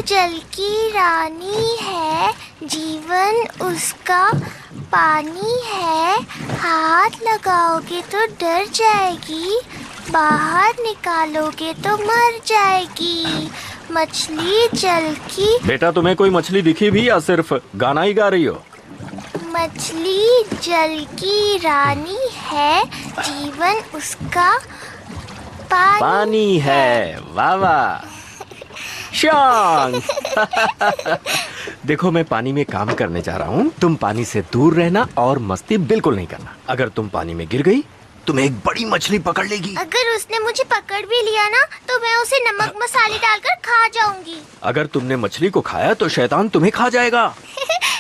जल की रानी है, जीवन उसका पानी है। हाथ लगाओगे तो डर जाएगी, बाहर निकालोगे तो मर जाएगी। मछली जल की। बेटा, तुम्हें कोई मछली दिखी भी या सिर्फ गाना ही गा रही हो? मछली जल की रानी है, जीवन उसका पानी है। वाह वाह शांग। देखो, मैं पानी में काम करने जा रहा हूँ। तुम पानी से दूर रहना और मस्ती बिल्कुल नहीं करना। अगर तुम पानी में गिर गई, तुम्हें एक बड़ी मछली पकड़ लेगी। अगर उसने मुझे पकड़ भी लिया ना, तो मैं उसे नमक मसाले डालकर खा जाऊंगी। अगर तुमने मछली को खाया तो शैतान तुम्हें खा जाएगा।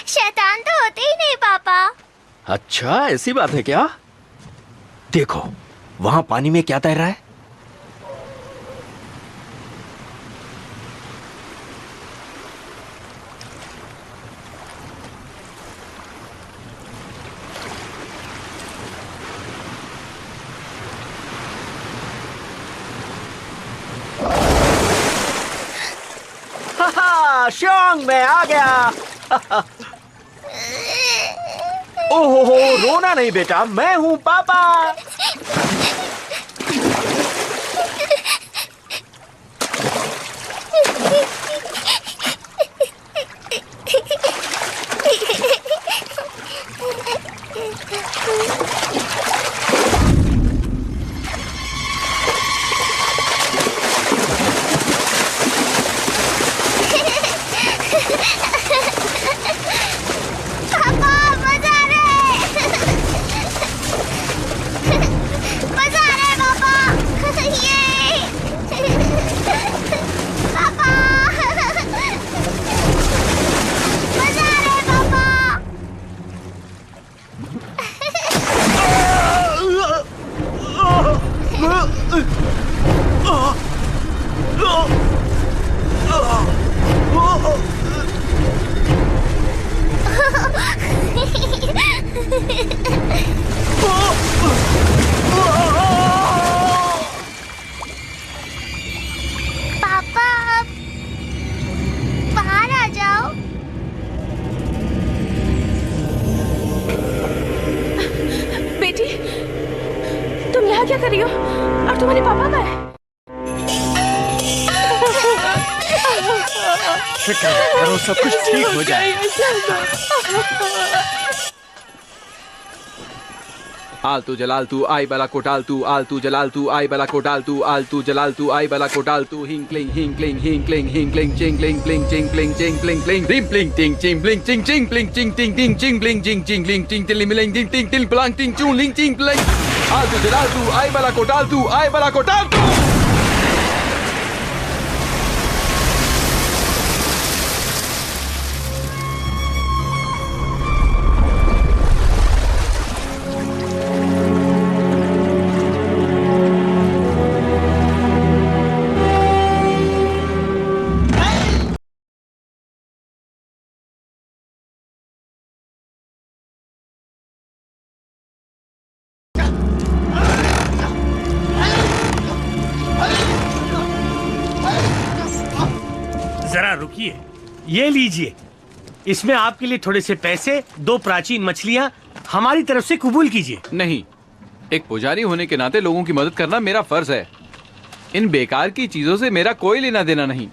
शैतान तो होते ही नहीं पापा। अच्छा, ऐसी बात है क्या? देखो, वहाँ पानी में क्या तैर रहा है? शांग, मैं आ गया। ओहो, रोना नहीं बेटा, मैं हूँ पापा। क्या कर रही हो? और तुम्हारे पापा का है? फिक्र मत करो, सब कुछ ठीक हो जाएगा। आलतू जलालतू आई बला कोटालतू, आलतू जलालतू आई बला कोटालतू, आलतू जलालतू आई बला कोटालतू, हिंक्लिंग हिंक्लिंग हिंक्लिंग हिंक्लिंग चिंगलिंग प्लिंग चिंगलिंग चिंगलिंग प्लिंग रिम प्लिंग टिंग चिंगलिंग चिंग चिंग प्लिंग चिंग टिंग टिंग चिंगलिंग चिंग चिंगलिंग चिंग टिंग मिलिंग टिंग टिंग टिंग प्लांग टिंग चूलिंग चिंग प्लिंग। आलतू जलालतू आई बला कोटालतू, आई बला कोटालतू। जरा रुकिए, ये लीजिए। इसमें आपके लिए थोड़े से पैसे, 2 प्राचीन मछलियां हमारी तरफ से कबूल कीजिए। नहीं, एक पुजारी होने के नाते लोगों की मदद करना मेरा फर्ज है। इन बेकार की चीजों से मेरा कोई लेना देना नहीं।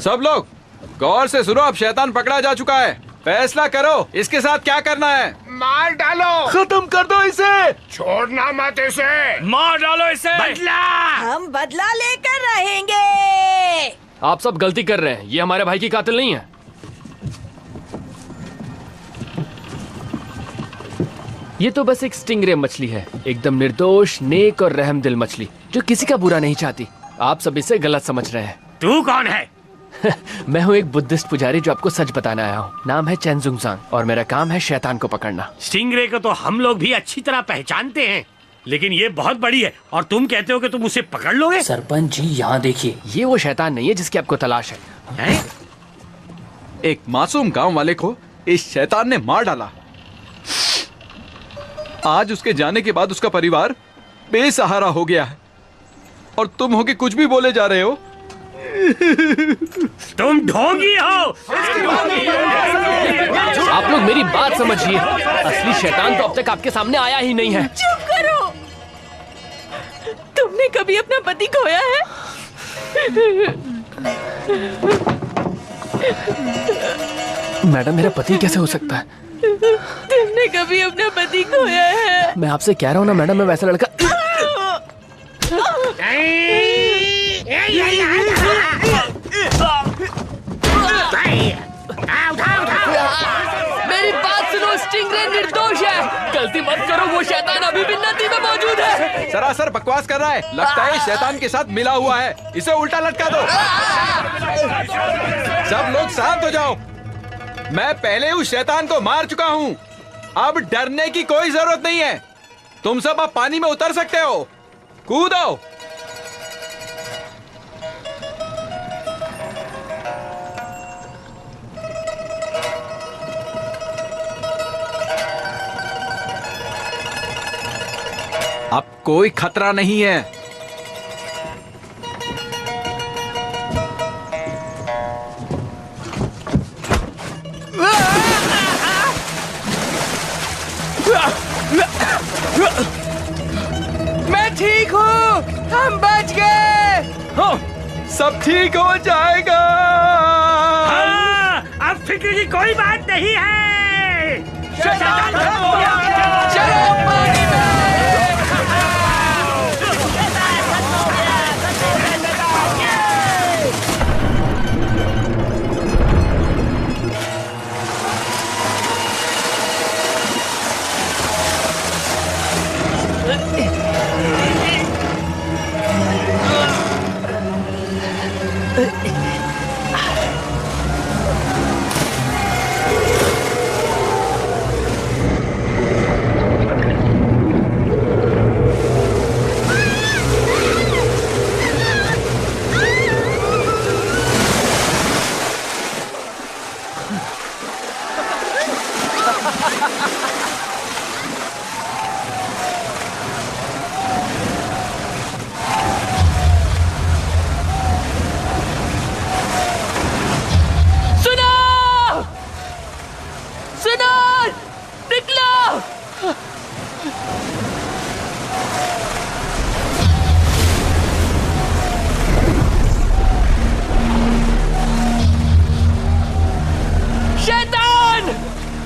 सब लोग गौर से सुनो, अब शैतान पकड़ा जा चुका है। फैसला करो, इसके साथ क्या करना है। मार डालो, खत्म कर दो इसे, छोड़ना मत इसे। मार डालो इसे। बदला, हम बदला लेकर रहेंगे। आप सब गलती कर रहे हैं, ये हमारे भाई की कातिल नहीं है। ये तो बस एक स्टिंगरे मछली है, एकदम निर्दोष, नेक और रहमदिल मछली, जो किसी का बुरा नहीं चाहती। आप सब इसे गलत समझ रहे हैं। तू कौन है? मैं हूँ एक बुद्धिस्ट पुजारी जो आपको सच बताने आया हूँ। नाम है चेनजुंगजांग और मेरा काम है शैतान को पकड़ना। स्टिंगरे को तो हम लोग भी अच्छी तरह पहचानते हैं, लेकिन ये बहुत बड़ी है और तुम कहते हो कि तुम उसे पकड़ लोगे? सरपंच जी, यहाँ देखिए, ये वो शैतान नहीं है जिसकी आपको तलाश है। एक मासूम गांव वाले को इस शैतान ने मार डाला। आज उसके जाने के बाद उसका परिवार बेसहारा हो गया है और तुम हो के कुछ भी बोले जा रहे हो। तुम ढोंगी हो। आप लोग मेरी बात समझिए, असली शैतान तो अब तक आपके सामने आया ही नहीं है। चुप करो। तुमने कभी अपना पति खोया है? मैडम, मेरा पति कैसे हो सकता है? तुमने कभी अपना पति खोया है? मैं आपसे कह रहा हूँ ना मैडम, मैं वैसा लड़का। मेरी बात सुनो, स्टिंगरे निर्दोष है। गलती मत करो, वो शैतान अभी भी नदी में मौजूद है। सरासर बकवास कर रहा है, लगता है शैतान के साथ मिला हुआ है। इसे उल्टा लटका दो। सब लोग शांत हो जाओ। मैं पहले उस शैतान को मार चुका हूँ, अब डरने की कोई जरूरत नहीं है। तुम सब अब पानी में उतर सकते हो, कूदो। अब कोई खतरा नहीं है। मैं ठीक हूँ, हम बच गए। हाँ, सब ठीक हो जाएगा। हाँ, अब फिक्र की कोई बात नहीं है। चलो पानी में।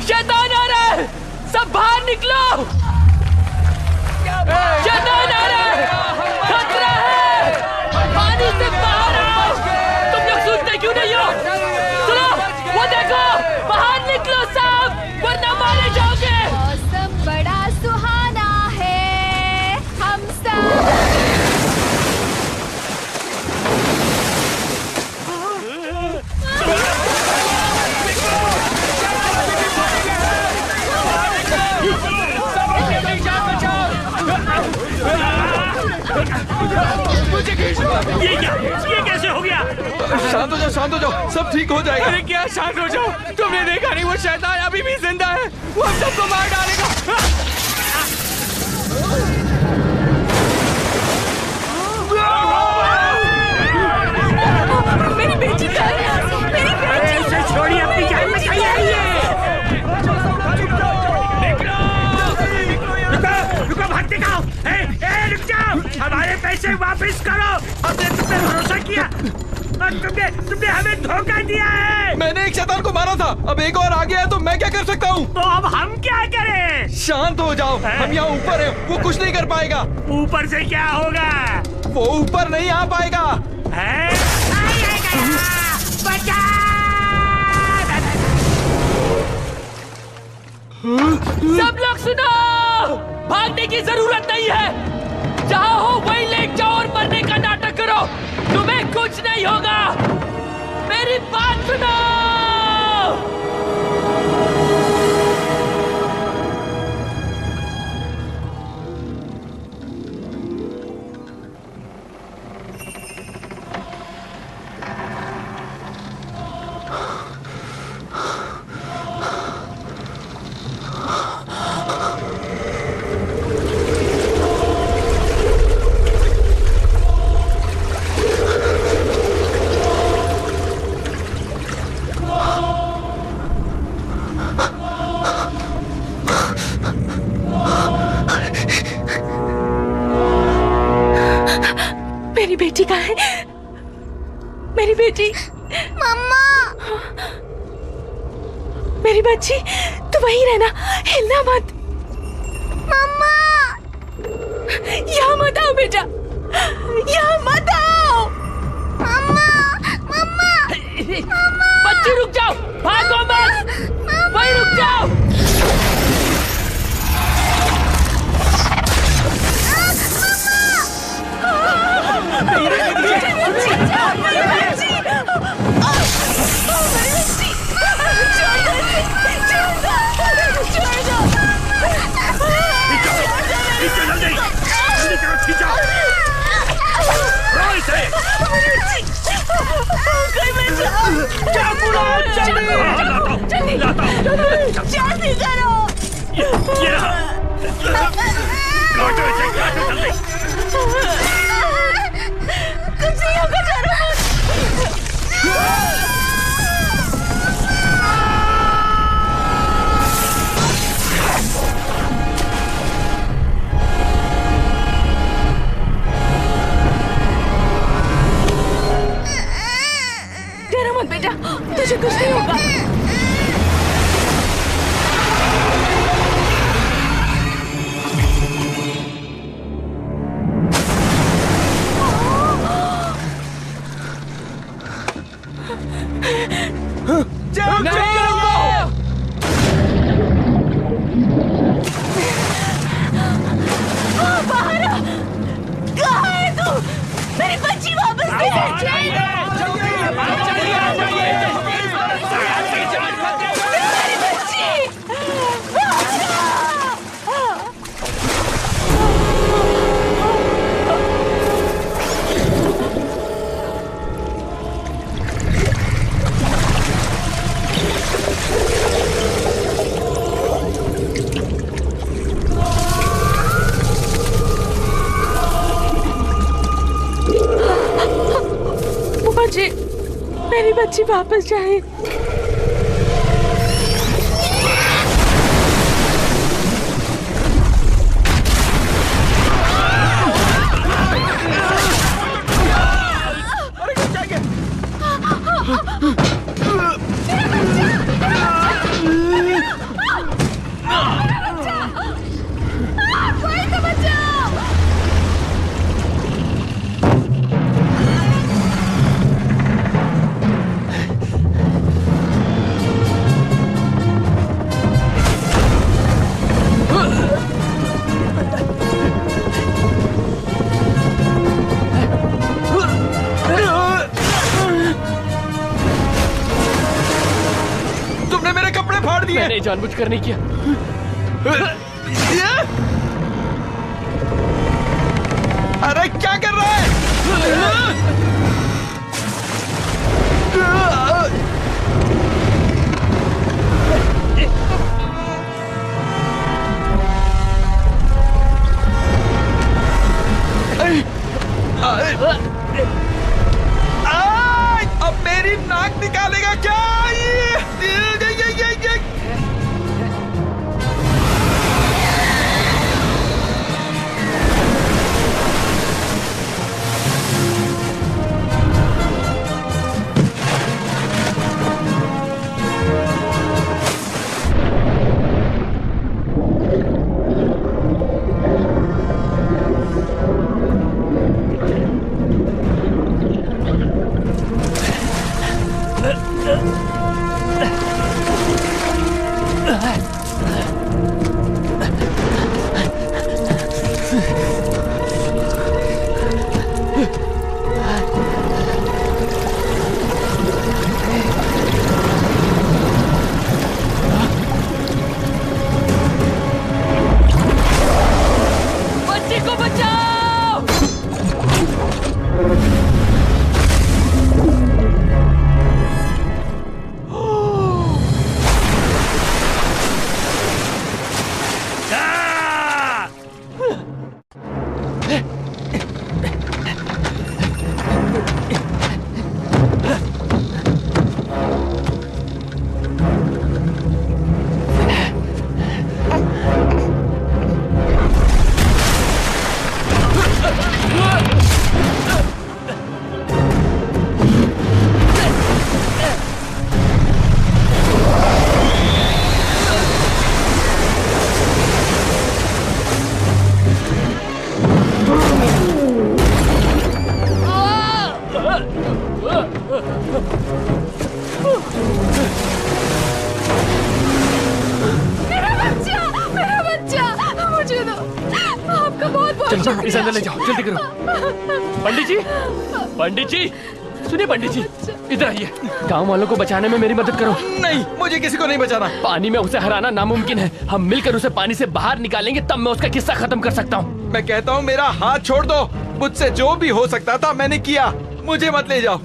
शैतान आ रहा है, सब बाहर निकलो। शैतान आ रहा है, खतरा है, पानी से बाहर आओ। तुम लोग सुनते क्यों नहीं हो? सुनो, वो देखो, बाहर निकलो सब, वरना मारे जाओगे। मौसम बड़ा सुहाना है, हम सब ये कैसे हो गया? शांत हो जाओ, शांत हो जाओ, सब ठीक हो जाएगा। अरे क्या शांत हो जाओ, तुमने देखा नहीं वो शैतान अभी भी जिंदा है, वो हम सबको मार डालेगा। मेरी बेटी क्या है? मेरी बेटी इसे छोड़िए, अपनी जान बचाइए। रुको, भाग दिखाओ। रुक जाओ, हमारे पैसे वापस करो। हमने तुम पे भरोसा किया और तुमने हमें धोखा दिया है। मैंने एक शैतान को मारा था, अब एक और आ गया है तो मैं क्या कर सकता हूँ? तो अब हम क्या करें? शांत हो जाओ, हम यहाँ ऊपर हैं, वो कुछ नहीं कर पाएगा। ऊपर से क्या होगा? वो ऊपर नहीं आ पाएगा। सब लोग सुनो, भागने की जरूरत नहीं है। जहाँ हो वहीं लेट जाओ और मरने का नाटक करो, तुम्हें कुछ नहीं होगा। मेरी बात सुनो। मेरी बेटी कहाँ है? मेरी बेटी। मम्मा। मेरी बच्ची, तू वहीं रहना, हिलना मत। मम्मा। यहाँ मत आओ बेटा, यहाँ मत आओ। मम्मा। मम्मा। बच्ची रुक जाओ, भागो मत, वहीं रुक जाओ। जल्दी करो। कुछ नहीं होगा, डरो मत। डरो मत बेटा, तुझे कुछ नहीं होगा। मेरी बच्ची वापस मुझे मेरी बच्ची वापस जाए। मैंने जानबूझकर नहीं किया। अरे क्या कर रहा है? अब मेरी नाक निकालेगा क्या? चाचा मुझे दो, आपका बहुत बहुत चलो इसे अंदर ले जाओ, जल्दी करो। पंडित जी, पंडित जी, सुनिए पंडित जी, इधर आइए। गांव वालों को बचाने में मेरी मदद करो। नहीं, मुझे किसी को नहीं बचाना। पानी में उसे हराना नामुमकिन है। हम मिलकर उसे पानी से बाहर निकालेंगे, तब मैं उसका किस्सा खत्म कर सकता हूँ। मैं कहता हूँ मेरा हाथ छोड़ दो। मुझसे जो भी हो सकता था मैंने किया, मुझे मत ले जाओ।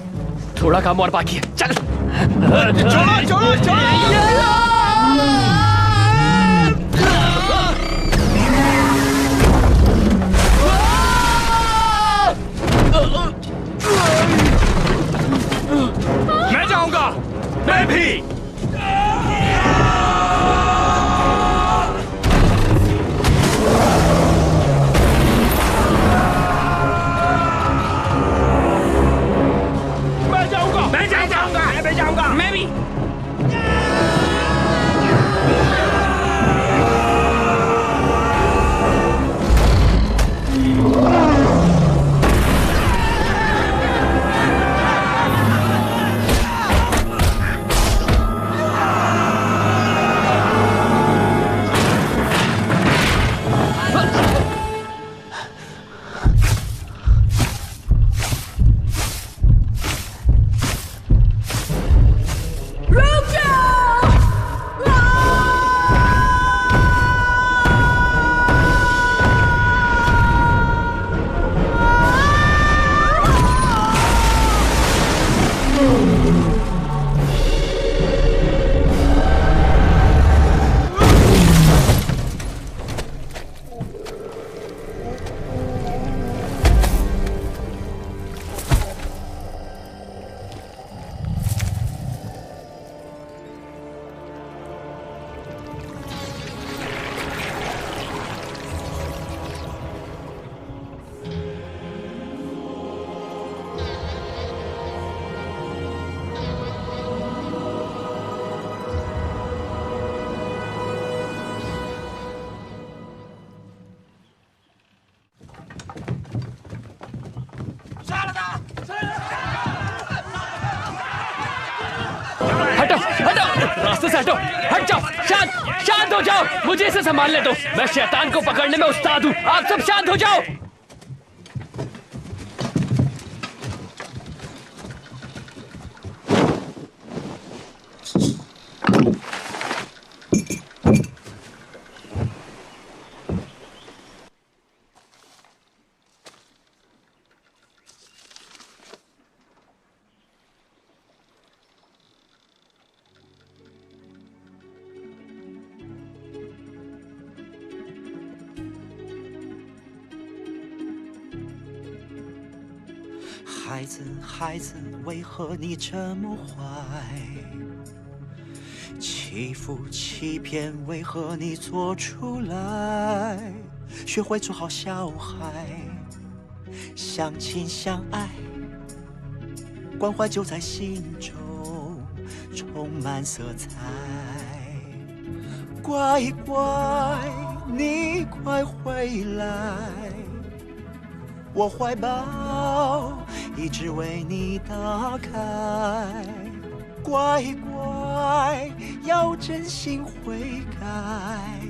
थोड़ा काम और बाकी है, चल। छोड़ो छोड़ो छोड़ो। मैं जाऊंगा। मैं भी। मैं जाऊंगा। मैं भी। हटो हटो, रास्ते से हटो, हट जाओ। शांत शांत हो जाओ, मुझे इसे संभालने दो। मैं शैतान को पकड़ने में उस्ताद हूँ। आप सब शांत हो जाओ।孩子，孩子，为何你这么坏？欺负欺骗，为何你做出来？学会做好小孩，相亲相爱，关怀就在心中，充满色彩。乖乖，你快回来，我怀抱一直为你打开。乖乖，要真心悔改，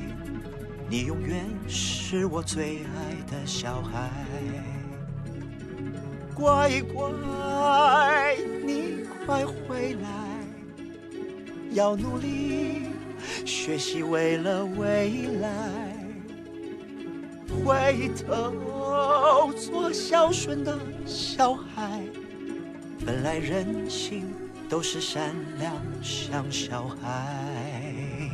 你永远是我最爱的小孩。乖乖，你快回来，要努力学习，为了未来。回头做孝顺的小孩，本来人性都是善良，像小孩。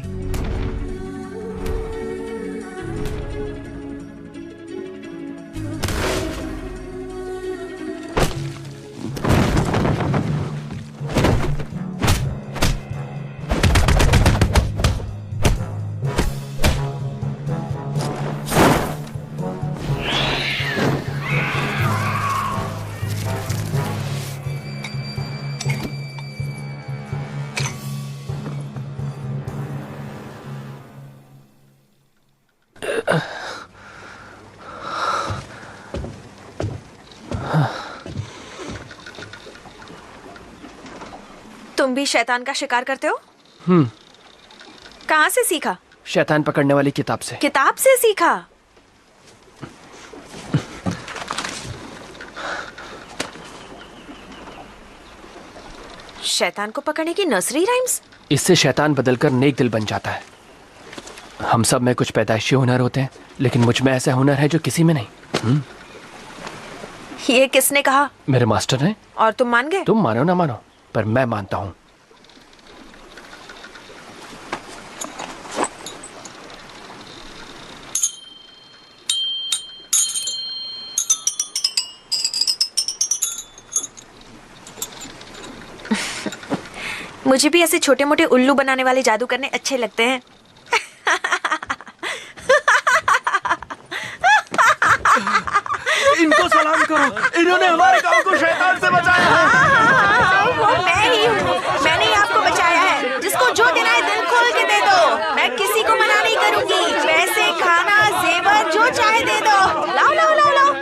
तुम भी शैतान का शिकार करते हो? कहाँ से सीखा? शैतान पकड़ने वाली किताब से। किताब से सीखा? शैतान को पकड़ने की नर्सरी राइम्स? इससे शैतान बदलकर नेक दिल बन जाता है। हम सब में कुछ पैदाइशी हुनर होते हैं, लेकिन मुझ में ऐसा हुनर है जो किसी में नहीं। ये किसने कहा? मेरे मास्टर ने। और तुम मान गए? तुम मानो ना मानो, पर मैं मानता हूं। मुझे भी ऐसे छोटे मोटे उल्लू बनाने वाले जादू करने अच्छे लगते हैं। इनको सलाम करो, इन्होंने हमारे गांव को शैतान से बचाया है। वो मैं ही हूँ, मैंने ही आपको बचाया है। जिसको जो देना है दिल खोल के दे दो। मैं किसी को मना नहीं करूंगी। पैसे, खाना, जेवर जो चाहे दे दो। लाओ लाओ लाओ लाओ।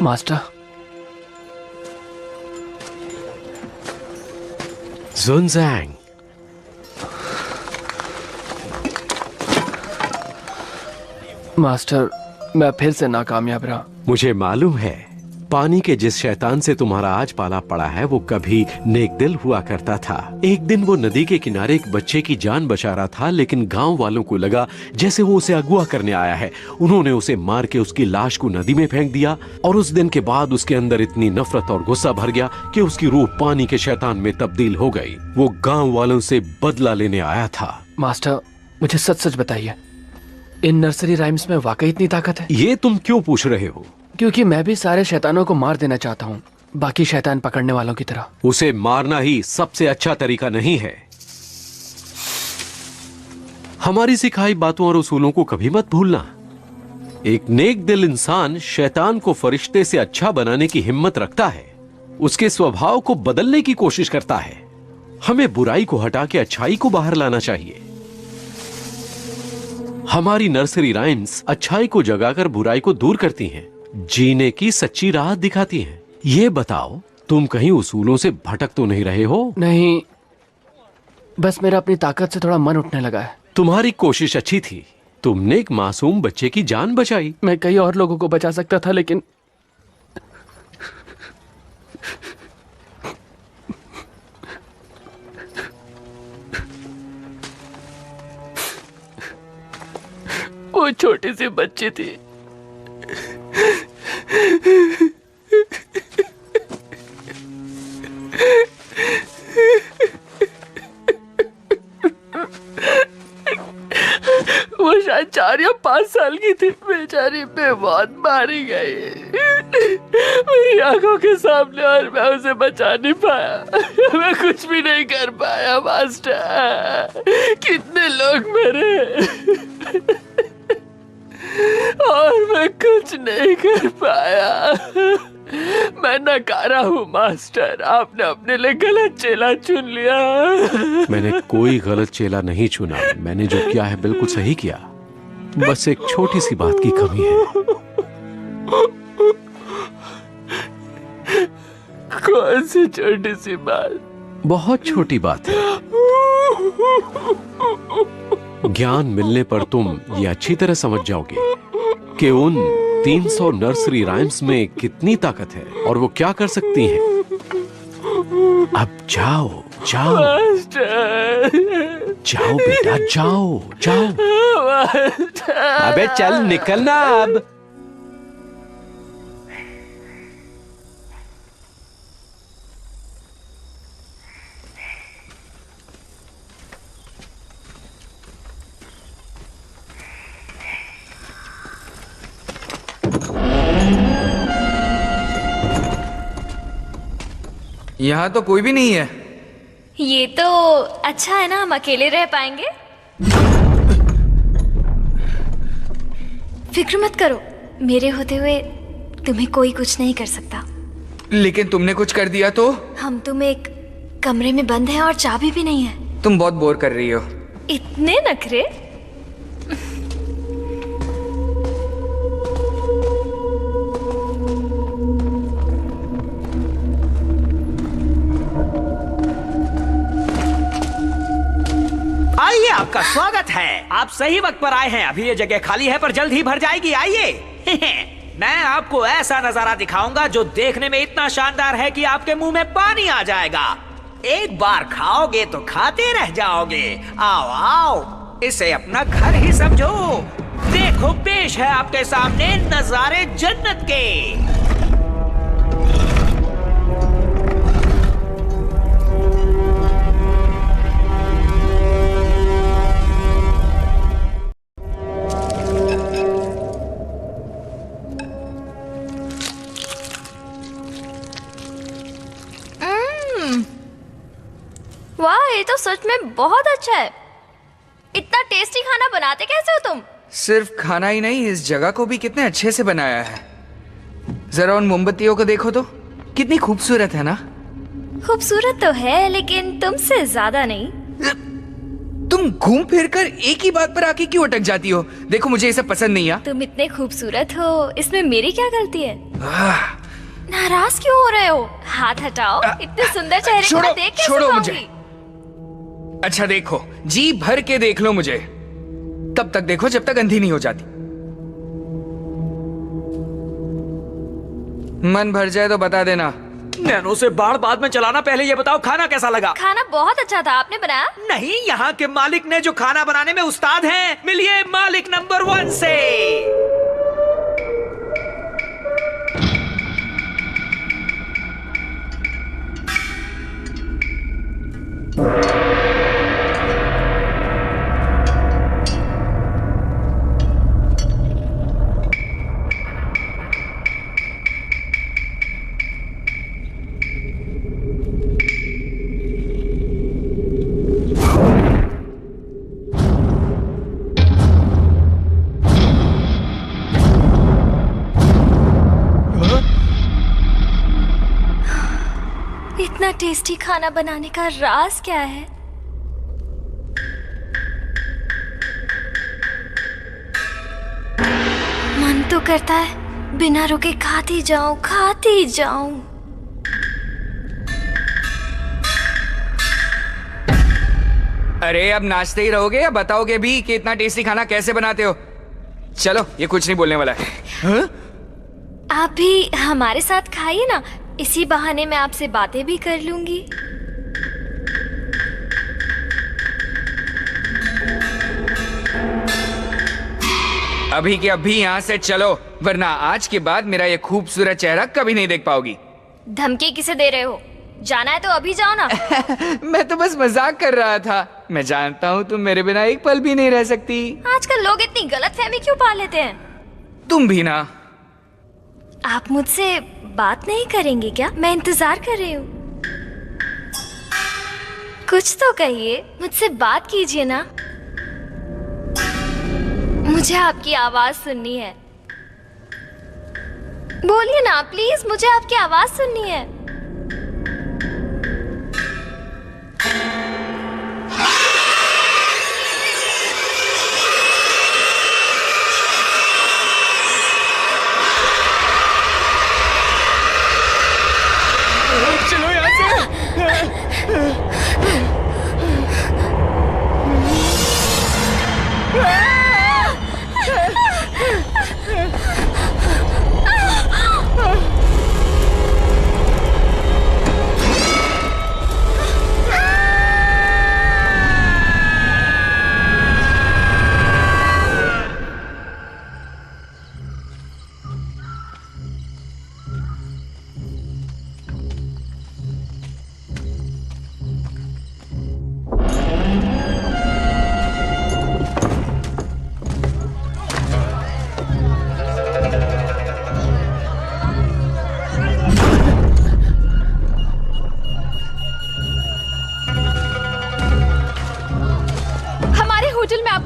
मास्टर। ज़ुनज़ैंग, मास्टर, मैं फिर से नाकामयाब रहा। मुझे मालूम है पानी के जिस शैतान से तुम्हारा आज पाला पड़ा है वो कभी नेक दिल हुआ करता था। एक दिन वो नदी के किनारे एक बच्चे की जान बचा रहा था, लेकिन गांव वालों को लगा जैसे वो उसे अगवा करने आया है। उन्होंने उसे मार के उसकी लाश को नदी में फेंक दिया और उस दिन के बाद उसके अंदर इतनी नफरत और गुस्सा भर गया कि उसकी रूह पानी के शैतान में तब्दील हो गई। वो गाँव वालों से बदला लेने आया था। मास्टर, मुझे सच सच बताइए, इन नर्सरी राइम्स में वाकई इतनी ताकत है? ये तुम क्यों पूछ रहे हो? क्योंकि मैं भी सारे शैतानों को मार देना चाहता हूँ, बाकी शैतान पकड़ने वालों की तरह। उसे मारना ही सबसे अच्छा तरीका नहीं है। हमारी सिखाई बातों और उसूलों को कभी मत भूलना। एक नेक दिल इंसान शैतान को फरिश्ते से अच्छा बनाने की हिम्मत रखता है, उसके स्वभाव को बदलने की कोशिश करता है। हमें बुराई को हटा के अच्छाई को बाहर लाना चाहिए। हमारी नर्सरी राइम्स अच्छाई को जगाकर बुराई को दूर करती हैं, जीने की सच्ची राह दिखाती हैं। ये बताओ, तुम कहीं उसूलों से भटक तो नहीं रहे हो? नहीं, बस मेरा अपनी ताकत से थोड़ा मन उठने लगा है। तुम्हारी कोशिश अच्छी थी, तुमने एक मासूम बच्चे की जान बचाई। मैं कई और लोगों को बचा सकता था, लेकिन वो छोटी सी बच्ची थी। वो शायद 4 या 5 साल की थी। बेचारी पे बहुत मारी गई मेरी आंखों के सामने, और मैं उसे बचा नहीं पाया। मैं कुछ भी नहीं कर पाया मास्टर। कितने लोग मेरे और मैं कुछ नहीं कर पाया। मैं नकारा हूँ मास्टर। आपने अपने लिए गलत चेला चुन लिया। मैंने कोई गलत चेला नहीं चुना। मैंने जो किया है बिल्कुल सही किया। बस एक छोटी सी बात की कमी है। कौन सी छोटी सी बात? बहुत छोटी बात है। ज्ञान मिलने पर तुम ये अच्छी तरह समझ जाओगे कि उन 300 नर्सरी राइम्स में कितनी ताकत है और वो क्या कर सकती हैं। अब जाओ जाओ जाओ बेटा, जाओ जाओ। अबे चल निकलना अब। यहाँ तो कोई भी नहीं है। ये तो अच्छा है ना, हम अकेले रह पाएंगे। फिक्र मत करो, मेरे होते हुए तुम्हें कोई कुछ नहीं कर सकता। लेकिन तुमने कुछ कर दिया तो? हम तुम एक कमरे में बंद हैं और चाबी भी नहीं है। तुम बहुत बोर कर रही हो। इतने नखरे? आइए, आपका स्वागत है। आप सही वक्त पर आए हैं। अभी ये जगह खाली है पर जल्द ही भर जाएगी। आइए। मैं आपको ऐसा नजारा दिखाऊंगा जो देखने में इतना शानदार है कि आपके मुंह में पानी आ जाएगा। एक बार खाओगे तो खाते रह जाओगे। आओ आओ, इसे अपना घर ही समझो। देखो, पेश है आपके सामने नजारे जन्नत के। वाह, ये तो सच में बहुत अच्छा है। इतना टेस्टी खाना बनाते कैसे हो तुम? सिर्फ खाना ही नहीं, इस जगह को भी कितने अच्छे से बनाया है। जरा उन मोमबत्तियों को देखो तो, कितनी खूबसूरत है ना। खूबसूरत तो है, लेकिन तुमसे ज्यादा नहीं। तुम घूम फिर कर एक ही बात पर आके क्यों अटक जाती हो? देखो, मुझे ये सब पसंद नहीं है। तुम इतने खूबसूरत हो, इसमें मेरी क्या गलती है? नाराज क्यों हो रहे हो? हाथ हटाओ। इतने सुंदर चेहरे को मैं देख कैसे छोड़ो पाऊंगी? मुझे। अच्छा देखो, जी भर के देख लो मुझे। तब तक देखो जब तक अंधी नहीं हो जाती। मन भर जाए तो बता देना। नैनो से बाढ़ बाद में चलाना। पहले ये बताओ, खाना कैसा लगा? खाना बहुत अच्छा था। आपने बनाया? नहीं, यहाँ के मालिक ने, जो खाना बनाने में उस्ताद हैं। मिलिए मालिक नंबर 1 से। इतना टेस्टी खाना बनाने का राज क्या है? मन तो करता है बिना रुके खाती जाऊं, खाती जाऊं। अरे अब नाचते ही रहोगे या बताओगे भी कि इतना टेस्टी खाना कैसे बनाते हो? चलो, ये कुछ नहीं बोलने वाला है। हाँ? आप भी हमारे साथ खाइए ना, इसी बहाने मैं आपसे बातें भी कर लूंगी। अभी के अभी यहाँ से चलो, वरना आज के बाद मेरा ये खूबसूरत चेहरा कभी नहीं देख पाओगी। धमकी किसे दे रहे हो? जाना है तो अभी जाओ ना। मैं तो बस मजाक कर रहा था। मैं जानता हूँ तुम मेरे बिना एक पल भी नहीं रह सकती। आजकल लोग इतनी गलतफहमी क्यों पा लेते हैं? तुम भी ना। आप मुझसे बात नहीं करेंगे क्या? मैं इंतजार कर रही हूँ। कुछ तो कहिए, मुझसे बात कीजिए ना। मुझे आपकी आवाज सुननी है। बोलिए ना प्लीज, मुझे आपकी आवाज सुननी है। चलो यहाँ से।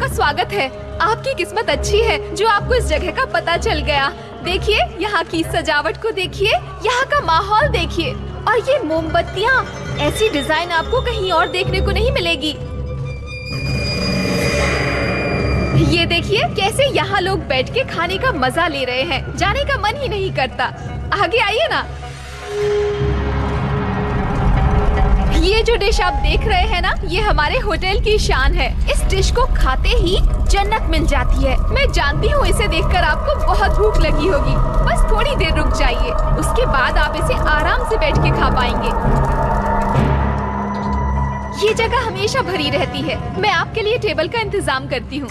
स्वागत है। आपकी किस्मत अच्छी है जो आपको इस जगह का पता चल गया। देखिए, यहाँ की सजावट को देखिए, यहाँ का माहौल देखिए, और ये मोमबत्तियाँ ऐसी डिजाइन आपको कहीं और देखने को नहीं मिलेगी। ये देखिए कैसे यहाँ लोग बैठ के खाने का मजा ले रहे हैं। जाने का मन ही नहीं करता। आगे आइए ना। ये जो डिश आप देख रहे हैं ना, ये हमारे होटल की शान है। इस डिश को खाते ही जन्नत मिल जाती है। मैं जानती हूँ इसे देखकर आपको बहुत भूख लगी होगी। बस थोड़ी देर रुक जाइए, उसके बाद आप इसे आराम से बैठ के खा पाएंगे। ये जगह हमेशा भरी रहती है। मैं आपके लिए टेबल का इंतजाम करती हूँ।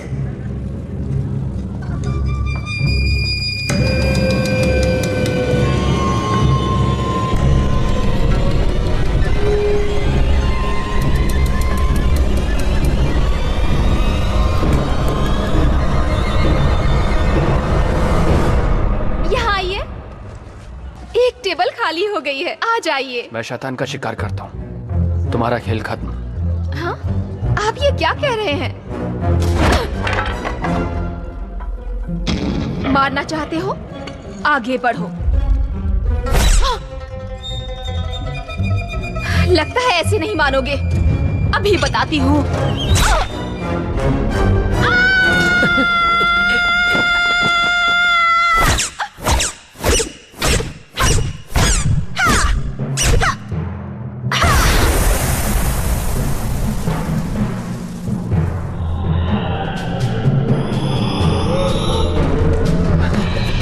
टेबल खाली हो गई है, आ जाइए। मैं शैतान का शिकार करता हूँ, तुम्हारा खेल खत्म। हाँ? आप ये क्या कह रहे हैं? मारना चाहते हो? आगे बढ़ो। लगता है ऐसे नहीं मानोगे। अभी बताती हूँ।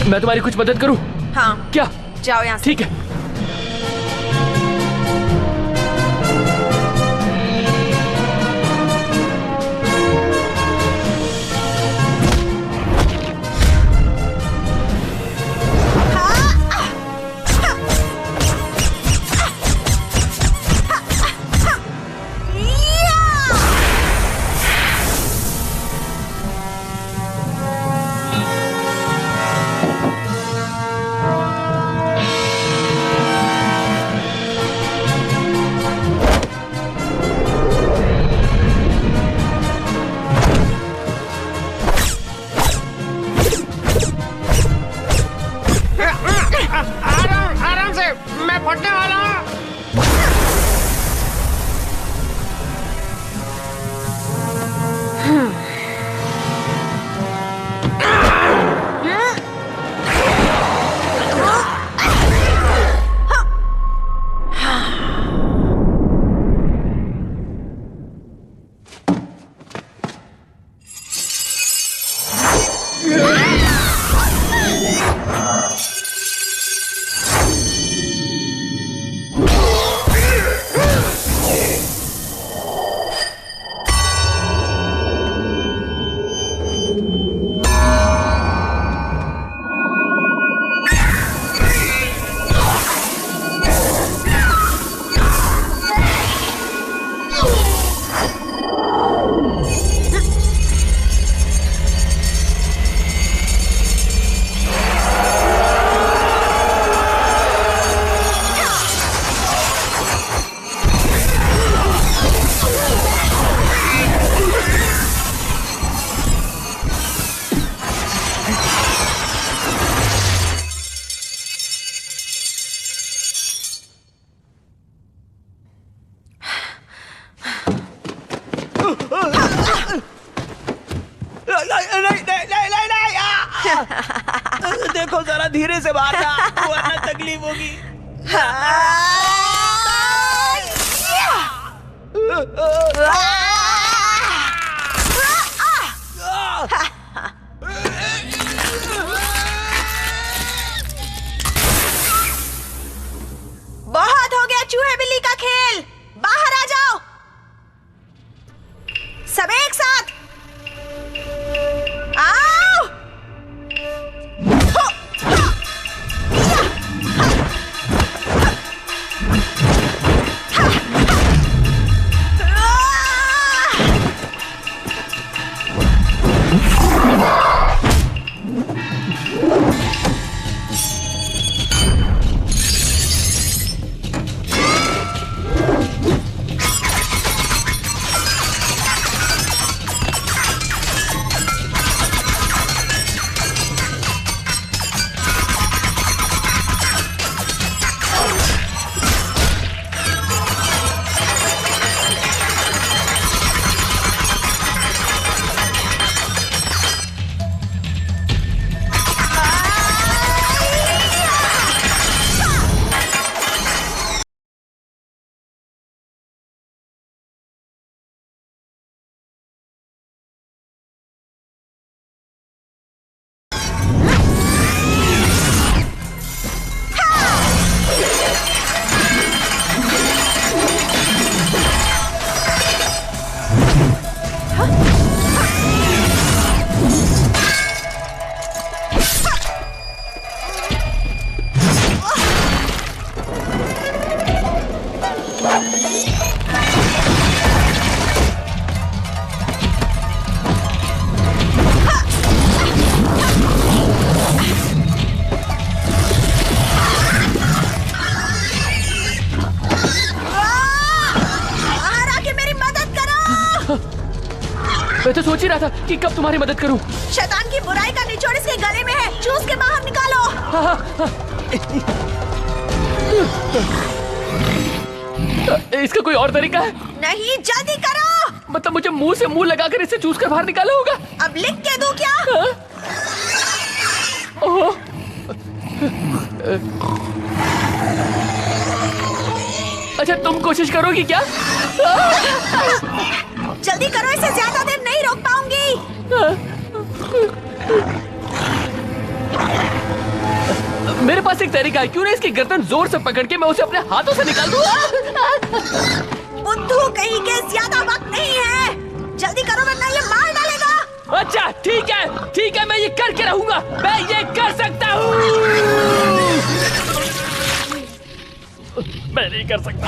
मैं तुम्हारी कुछ मदद करूं? हाँ। क्या? जाओ यहाँ से। ठीक है। आराम से, मैं फटने वाला हूँ। देखो जरा धीरे से मारना, वरना तकलीफ होगी। बहुत हो गया चूहे बिल्ली का खेल, बाहर आ जाओ सब एक साथ। आओ। मैं तो सोच ही रहा था कि कब तुम्हारी मदद करूं। शैतान की बुराई का निचोड़ इसके गले में है, चूस के बाहर निकालो। इसका कोई और तरीका है? नहीं, जल्दी करो। मतलब मुझे मुंह से मुंह लगाकर इसे चूस कर बाहर निकाला होगा? अब लिख के दूं क्या? ओह, अच्छा तुम कोशिश करोगी क्या? जल्दी करो, इसे ज्यादा देर नहीं रोक पाऊंगी। मेरे पास एक तरीका है, क्यों ना इसकी गर्दन जोर से पकड़ के मैं उसे अपने हाथों से निकाल दूं? बुद्धू कहीं के, ज्यादा वक्त नहीं है, जल्दी करो वरना ये मार डालेगा। अच्छा ठीक है, मैं ये करके रहूंगा, मैं ये कर सकता हूँ। मैं नहीं कर सकता।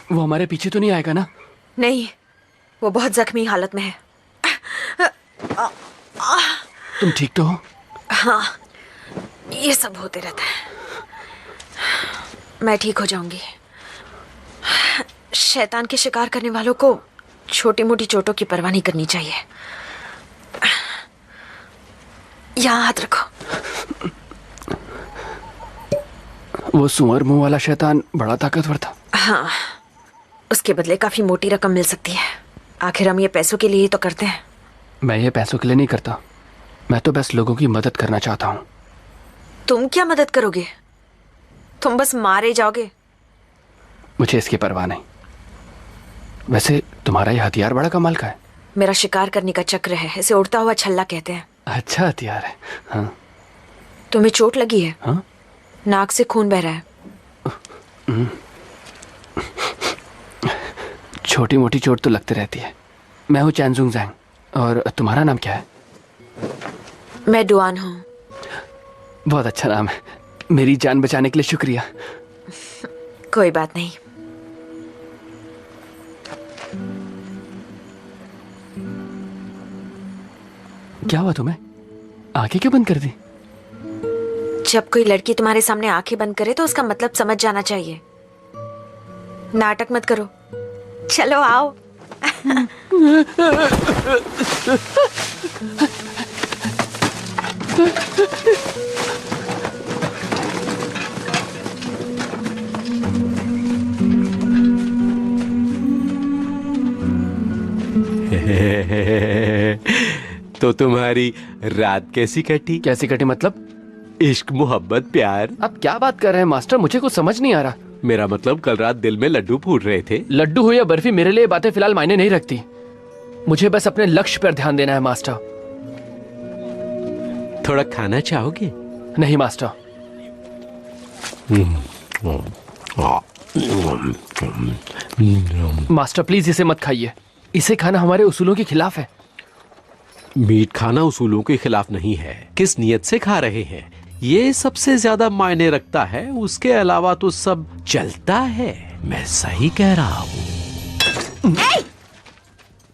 वो हमारे पीछे तो नहीं आएगा ना? नहीं, वो बहुत जख्मी हालत में है। तुम ठीक तो हो? हाँ, ये सब होते रहता है, मैं ठीक हो जाऊंगी। शैतान के शिकार करने वालों को छोटी मोटी चोटों की परवाह नहीं करनी चाहिए। यहाँ हाथ रखो। वो सुअर मुंह वाला शैतान बड़ा ताकतवर था। हाँ, उसके बदले काफी मोटी रकम मिल सकती है। आखिर हम ये पैसों के लिए ही तो करते हैं। मैं ये पैसों के लिए नहीं करता, मैं तो बस लोगों की मदद करना चाहता हूँ। तुम क्या मदद करोगे? तुम बस मारे जाओगे। मुझे इसकी परवाह नहीं। वैसे तुम्हारा ये हथियार बड़ा कमाल का है। मेरा शिकार करने का चक्र है, इसे उड़ता हुआ छल्ला कहते हैं। अच्छा हथियार है। हाँ। तुम्हें चोट लगी है? हाँ? नाक से खून बह रहा है। छोटी मोटी चोट तो लगती रहती है। मैं हूँ चैनजुंग जैंग। और तुम्हारा नाम क्या है? मैं डुआन हूँ। बहुत अच्छा नाम है। मेरी जान बचाने के लिए शुक्रिया। कोई बात नहीं। क्या हुआ तुम्हें? आंखें क्यों बंद कर दी? जब कोई लड़की तुम्हारे सामने आंखें बंद करे तो उसका मतलब समझ जाना चाहिए। नाटक मत करो, चलो आओ। तो तुम्हारी रात कैसी कटी? कैसी कटी मतलब? इश्क, मोहब्बत, प्यार। आप क्या बात कर रहे हैं मास्टर? मुझे कुछ समझ नहीं आ रहा। मेरा मतलब कल रात दिल में लड्डू फूट रहे थे। लड्डू हो या बर्फी, मेरे लिए बातें फिलहाल मायने नहीं रखती। मुझे बस अपने लक्ष्य पर ध्यान देना है मास्टर। थोड़ा खाना चाहोगे? नहीं मास्टर। मास्टर प्लीज इसे मत खाइए। इसे खाना हमारे उसूलों के खिलाफ है। मीट खाना उसूलों के खिलाफ नहीं है। किस नियत से खा रहे हैं, ये सबसे ज्यादा मायने रखता है। उसके अलावा तो सब चलता है। मैं सही कह रहा हूँ।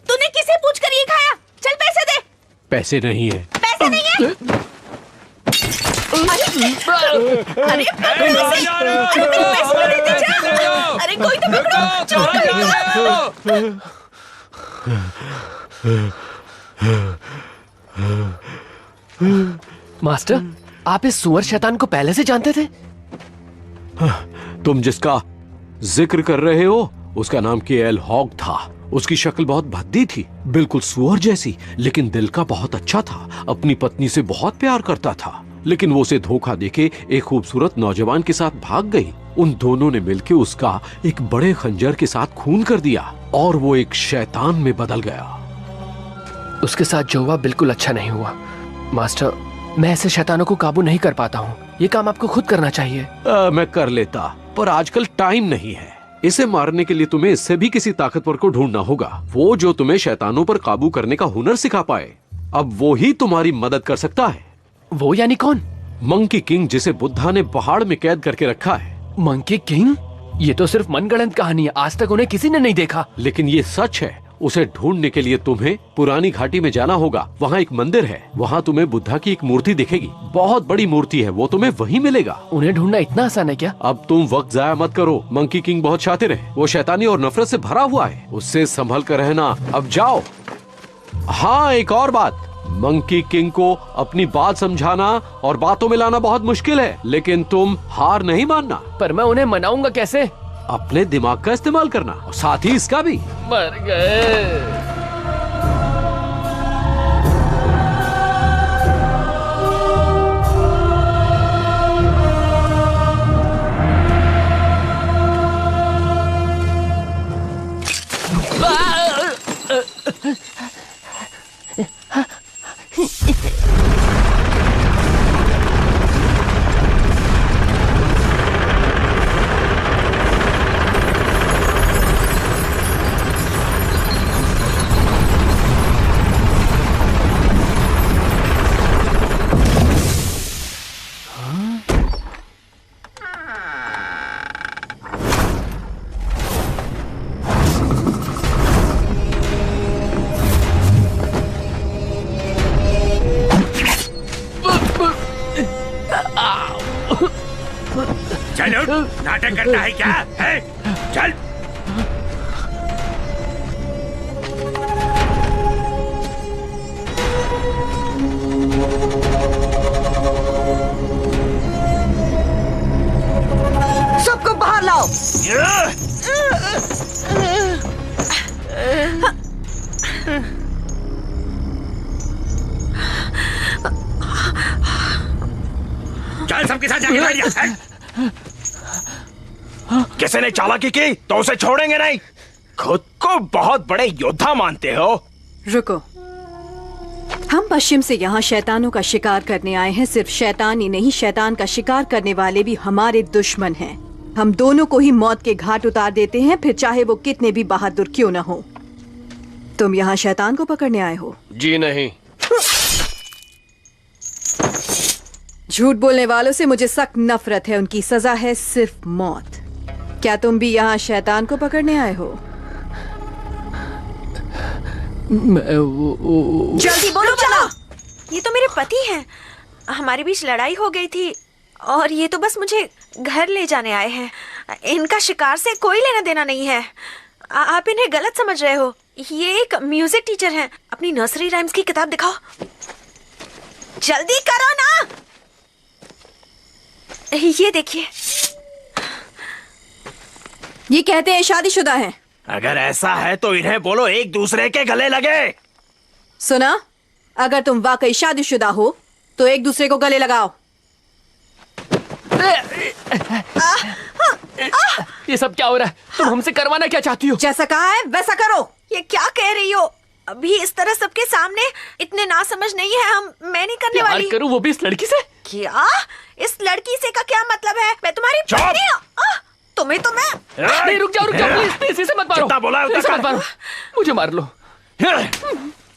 तूने किसे पूछकर ये खाया? चल पैसे दे। पैसे नहीं है। पैसे नहीं है? अरे पकड़ो इसे। अरे मेरे पैसे तो देते जा। अरे कोई तो पकड़ो। चोर मास्टर, आप इस सुअर शैतान को पहले से जानते थे? तुम जिसका जिक्र कर रहे हो उसका नाम केएल हॉग था। उसकी शक्ल बहुत भद्दी थी, बिल्कुल सुअर जैसी, लेकिन दिल का बहुत अच्छा था। अपनी पत्नी से बहुत प्यार करता था, लेकिन वो उसे धोखा देके एक खूबसूरत नौजवान के साथ भाग गई। उन दोनों ने मिलकर उसका एक बड़े खंजर के साथ खून कर दिया और वो एक शैतान में बदल गया। उसके साथ जो हुआ बिल्कुल अच्छा नहीं हुआ मास्टर। मैं ऐसे शैतानों को काबू नहीं कर पाता हूँ। ये काम आपको खुद करना चाहिए। मैं कर लेता, पर आजकल टाइम नहीं है। इसे मारने के लिए तुम्हें इससे भी किसी ताकतवर को ढूंढना होगा, वो जो तुम्हें शैतानों पर काबू करने का हुनर सिखा पाए। अब वो ही तुम्हारी मदद कर सकता है। वो यानी कौन? मंकी किंग, जिसे बुद्धा ने पहाड़ में कैद करके रखा है। Monkey king? ये तो सिर्फ मनगढ़ंत कहानी है, आज तक उन्हें किसी ने नहीं देखा। लेकिन ये सच है। उसे ढूंढने के लिए तुम्हें पुरानी घाटी में जाना होगा। वहाँ एक मंदिर है, वहाँ तुम्हें बुद्धा की एक मूर्ति दिखेगी, बहुत बड़ी मूर्ति है, वो तुम्हें वहीं मिलेगा। उन्हें ढूंढना इतना आसान है क्या? अब तुम वक्त जाया मत करो। मंकी किंग बहुत शातिर है, वो शैतानी और नफरत से भरा हुआ है, उससे संभल कर रहना। अब जाओ। हाँ, एक और बात, मंकी किंग को अपनी बात समझाना और बातों में लाना बहुत मुश्किल है, लेकिन तुम हार नहीं मानना। पर मैं उन्हें मनाऊंगा कैसे? अपने दिमाग का इस्तेमाल करना और साथ ही इसका भी। मर गए। चलो, नाटक करना है क्या है? चल। सबको बाहर लाओ। चल, सबके साथ जाके बैठ जा। किसी ने चालाकी की तो उसे छोड़ेंगे नहीं। खुद को बहुत बड़े योद्धा मानते हो। रुको, हम पश्चिम से यहाँ शैतानों का शिकार करने आए हैं। सिर्फ शैतान ही नहीं, शैतान का शिकार करने वाले भी हमारे दुश्मन हैं। हम दोनों को ही मौत के घाट उतार देते हैं, फिर चाहे वो कितने भी बहादुर क्यों न हो। तुम यहाँ शैतान को पकड़ने आए हो? जी नहीं। झूठ बोलने वालों से मुझे सख्त नफरत है, उनकी सजा है सिर्फ मौत। क्या तुम भी यहाँ शैतान को पकड़ने आए हो? जल्दी बोलो। चलो। ये तो मेरे पति हैं। हमारे बीच लड़ाई हो गई थी और ये तो बस मुझे घर ले जाने आए हैं। इनका शिकार से कोई लेना देना नहीं है। आप इन्हें गलत समझ रहे हो। ये एक म्यूजिक टीचर हैं। अपनी नर्सरी राइम्स की किताब दिखाओ। जल्दी करो ना। ये देखिए। ये कहते हैं शादीशुदा हैं। अगर ऐसा है तो इन्हें बोलो एक दूसरे के गले लगे। सुना, अगर तुम वाकई शादीशुदा हो तो एक दूसरे को गले लगाओ। ये सब क्या हो रहा है? तुम हमसे करवाना क्या चाहती हो? जैसा कहा है वैसा करो। ये क्या कह रही हो? अभी इस तरह सबके सामने इतने नासमझ नहीं है हम। मैं नहीं करने वाली। करूं वो भी इस लड़की से? क्या? इस लड़की से का क्या मतलब है? मैं तुम्हारी पत्नी हूं। तुम्हें तो मैं नहीं, रुक जाओ प्लीज प्लीज, इसे मत मारो। इसे मत मारो, मुझे मार लो।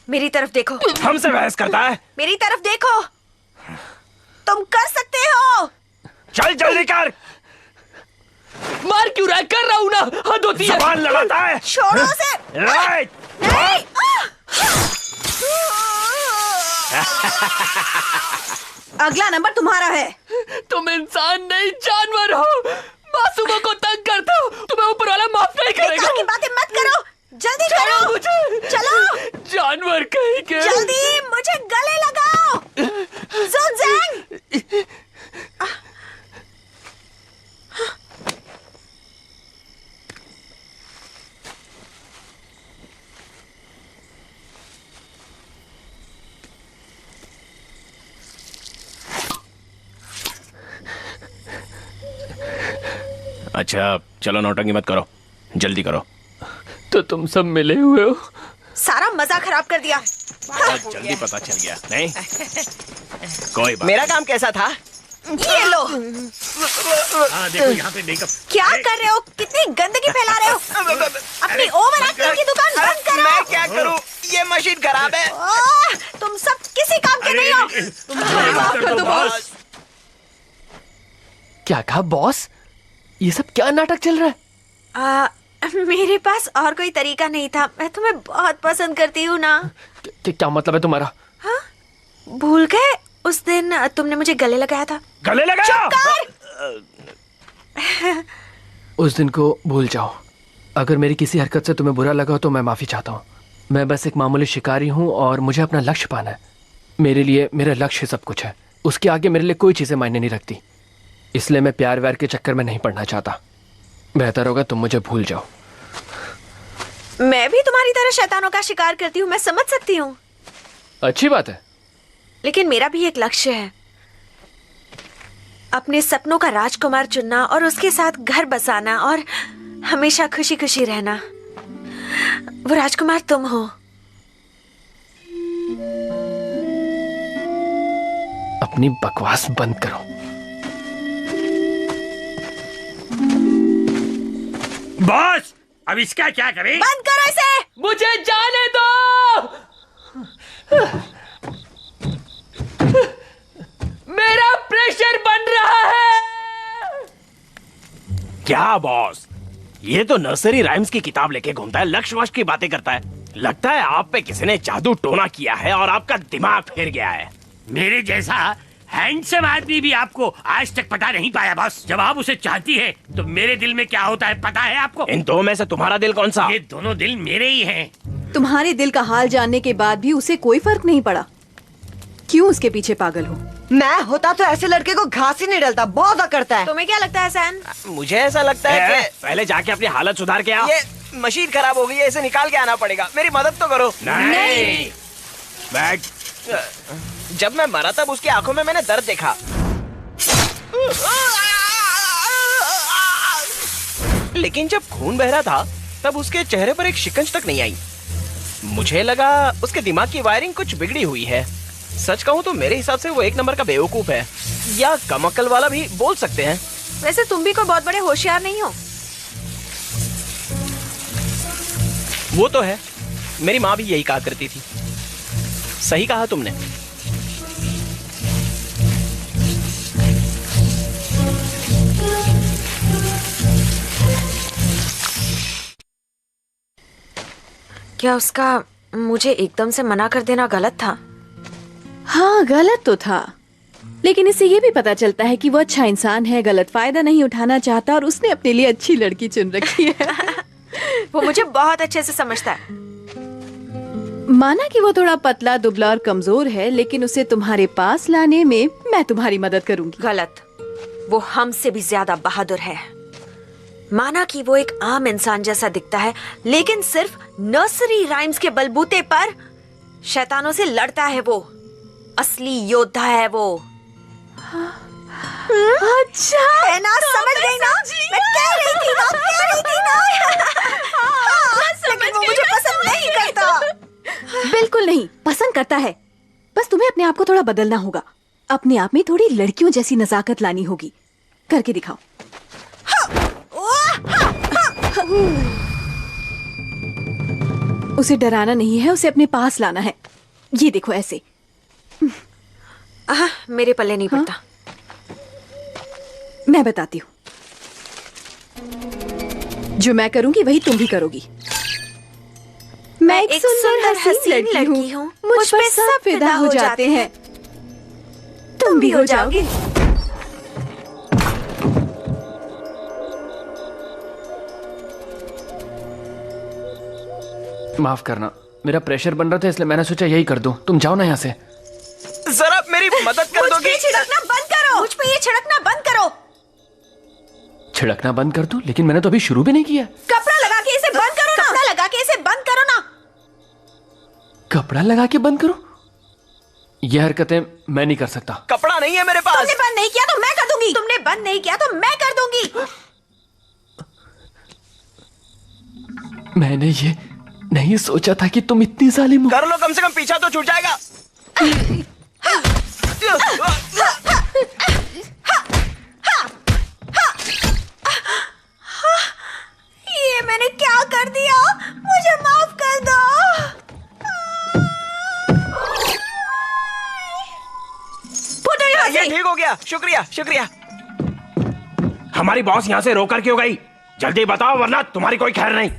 मेरी तरफ देखो। हमसे बहस करता है। मेरी तरफ देखो। तुम कर सकते हो। चल जल्दी कर। मार क्यों रहा है? कर रहा हूं ना। हद होती है। जबान लगाता है। छोड़ो उसे। नहीं। अगला नंबर तुम्हारा है। तुम इंसान नहीं जानवर हो। मासूमों को तंग करते हो। तुम्हें ऊपर वाला माफ नहीं करेगा। की बातें मत करो। जल्दी करो। मुझे चलो। जानवर कहीं के। जल्दी मुझे गले लगाओ। सुनजेंग। अच्छा चलो नौटंकी मत करो, जल्दी करो। तो तुम सब मिले हुए हो? सारा मजा खराब कर दिया। बहुत जल्दी पता चल गया। नहीं कोई बात। मेरा काम कैसा था? ये लो। देखो यहाँ पे मेकअप। क्या कर रहे हो? कितनी गंदगी फैला रहे हो? अपनी ओवर एक्टिंग की दुकान बंद करो। मैं क्या करूं? ये मशीन खराब है। तुम सब किसी काम के नहीं हो। माफ कर दो बॉस। क्या कहा बॉस? ये सब क्या नाटक चल रहा है? मेरे पास और कोई तरीका नहीं था। मैं तुम्हें बहुत पसंद करती हूँ ना। क्या मतलब है तुम्हारा? हाँ? भूल गए उस दिन तुमने मुझे गले लगाया था। गले लगाया? उस दिन को भूल जाओ। अगर मेरी किसी हरकत से तुम्हें बुरा लगा तो मैं माफी चाहता हूँ। मैं बस एक मामूली शिकारी हूँ और मुझे अपना लक्ष्य पाना है। मेरे लिए मेरा लक्ष्य सब कुछ है। उसके आगे मेरे लिए कोई चीजें मायने नहीं रखती। इसलिए मैं प्यार व्यार के चक्कर में नहीं पड़ना चाहता। बेहतर होगा तुम मुझे भूल जाओ। मैं भी तुम्हारी तरह शैतानों का शिकार करती हूँ, मैं समझ सकती हूँ। अच्छी बात है। लेकिन मेरा भी एक लक्ष्य है, अपने सपनों का राजकुमार चुनना और उसके साथ घर बसाना और हमेशा खुशी खुशी रहना। वो राजकुमार तुम हो। अपनी बकवास बंद करो। बॉस अब इसका क्या करें? बंद करो इसे। मुझे जाने दो। मेरा प्रेशर बन रहा है। क्या बॉस, ये तो नर्सरी राइम्स की किताब लेके घूमता है, लक्ष्य वश की बातें करता है। लगता है आप पे किसी ने जादू टोना किया है और आपका दिमाग फिर गया है। मेरे जैसा हैंडसम आदमी भी आपको आज तक पता नहीं पाया बॉस। जब आप उसे चाहती है तो मेरे दिल में क्या होता है पता है आपको? इन दो में से तुम्हारा दिल कौन सा? ये दोनों दिल मेरे ही हैं। तुम्हारे दिल का हाल जानने के बाद भी उसे कोई फर्क नहीं पड़ा। क्यों उसके पीछे पागल हो? मैं होता तो ऐसे लड़के को घास ही नहीं डलता, बहुत करता है। तुम्हें क्या लगता है सैन? मुझे ऐसा लगता है कि पहले जाके अपनी हालत सुधार के आओ। ये मशीन खराब हो गई है, इसे निकाल के आना पड़ेगा। मेरी मदद तो करो। नहीं। बैठ। जब मैं मरा तब उसकी आंखों में मैंने दर्द देखा। लेकिन जब खून बह रहा था तब उसके चेहरे पर एक शिकंज तक नहीं आई। मुझे लगा उसके दिमाग की वायरिंग कुछ बिगड़ी हुई है। सच कहूँ तो मेरे हिसाब से वो एक नंबर का बेवकूफ है, या कम अक्ल वाला भी बोल सकते हैं। वैसे तुम भी कोई बहुत बड़े होशियार नहीं हो। वो तो है, मेरी माँ भी यही कहा करती थी। सही कहा तुमने। क्या उसका मुझे एकदम से मना कर देना गलत था? हाँ, गलत तो था, लेकिन इससे ये भी पता चलता है कि वो अच्छा इंसान है, गलत फायदा नहीं उठाना चाहता और उसने अपने लिए अच्छी लड़की चुन रखी है। वो मुझे बहुत अच्छे से समझता है। माना कि वो थोड़ा पतला, दुबला और कमजोर है, लेकिन उसे तुम्हारे पास लाने में मैं तुम्हारी मदद करूंगी। गलत, वो हमसे भी ज्यादा बहादुर है। माना कि वो एक आम इंसान जैसा दिखता है, लेकिन सिर्फ नर्सरी राइम्स के बलबूते पर शैतानों से लड़ता है। वो असली योद्धा है वो। अच्छा है ना? समझ गई ना? मैं कह रही थी ना, कह रही थी ना। लेकिन वो मुझे पसंद नहीं करता। बिल्कुल नहीं, पसंद करता है। बस तुम्हें अपने आप को थोड़ा बदलना होगा। अपने आप में थोड़ी लड़कियों जैसी नजाकत लानी होगी। करके दिखाओ। उसे डराना नहीं है, उसे अपने पास लाना है। ये देखो ऐसे। मेरे पल्ले नहीं पड़ता। मैं बताती हूँ, जो मैं करूंगी वही तुम भी करोगी। मैं एक सुंदर हसीन लड़की हूँ, मुझ पर सब फिदा हो जाते हैं। तुम भी हो जाओगी। माफ करना, मेरा प्रेशर बन रहा था इसलिए मैंने सोचा यही कर दूं। तुम जाओ ना यहाँ से। जरा मेरी मदद कर दोगी? मुझ पे छिड़कना बंद करो। मुझ पे ये छिड़कना बंद करो। छिड़कना बंद कर दूं? लेकिन मैंने तो अभी शुरू भी नहीं किया। कपड़ा लगा के इसे बंद करो ना। कपड़ा लगा के इसे बंद करो ना। कपड़ा लगा के बंद करो? ये हरकतें मैं नहीं कर सकता। कपड़ा नहीं है मेरे पास। तुमने बंद नहीं किया तो मैं कर दूंगी। तुमने बंद नहीं किया तो मैं कर दूंगी। मैंने ये नहीं सोचा था कि तुम इतनी जालिम हो। कर लो, कम से कम पीछा तो छूट जाएगा। ये मैंने क्या कर दिया? मुझे माफ कर दो। ये ठीक हो गया, शुक्रिया शुक्रिया। हमारी बॉस यहाँ से रोकर क्यों गई? जल्दी बताओ वरना तुम्हारी कोई खैर नहीं।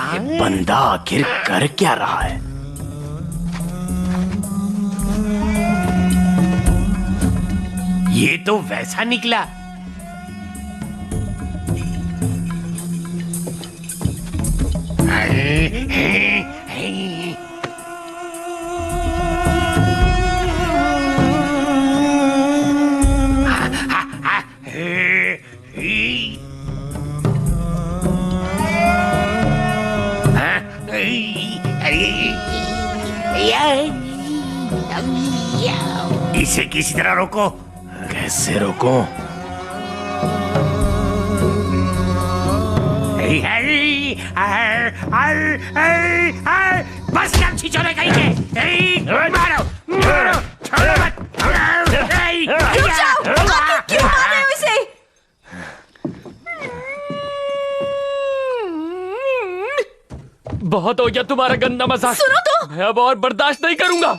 ये बंदा आखिर कर क्या रहा है? ये तो वैसा निकला। इसे किसी तरह रोको। कैसे रोको? बस कर छिछोरे कहीं के। मारो मारो, छोड़ो मत। रुक जाओ, आखिर क्यों मार रहे हो इसे? बहुत हो गया तुम्हारा गंदा मजाक। सुनो तो। मैं अब और बर्दाश्त नहीं करूंगा।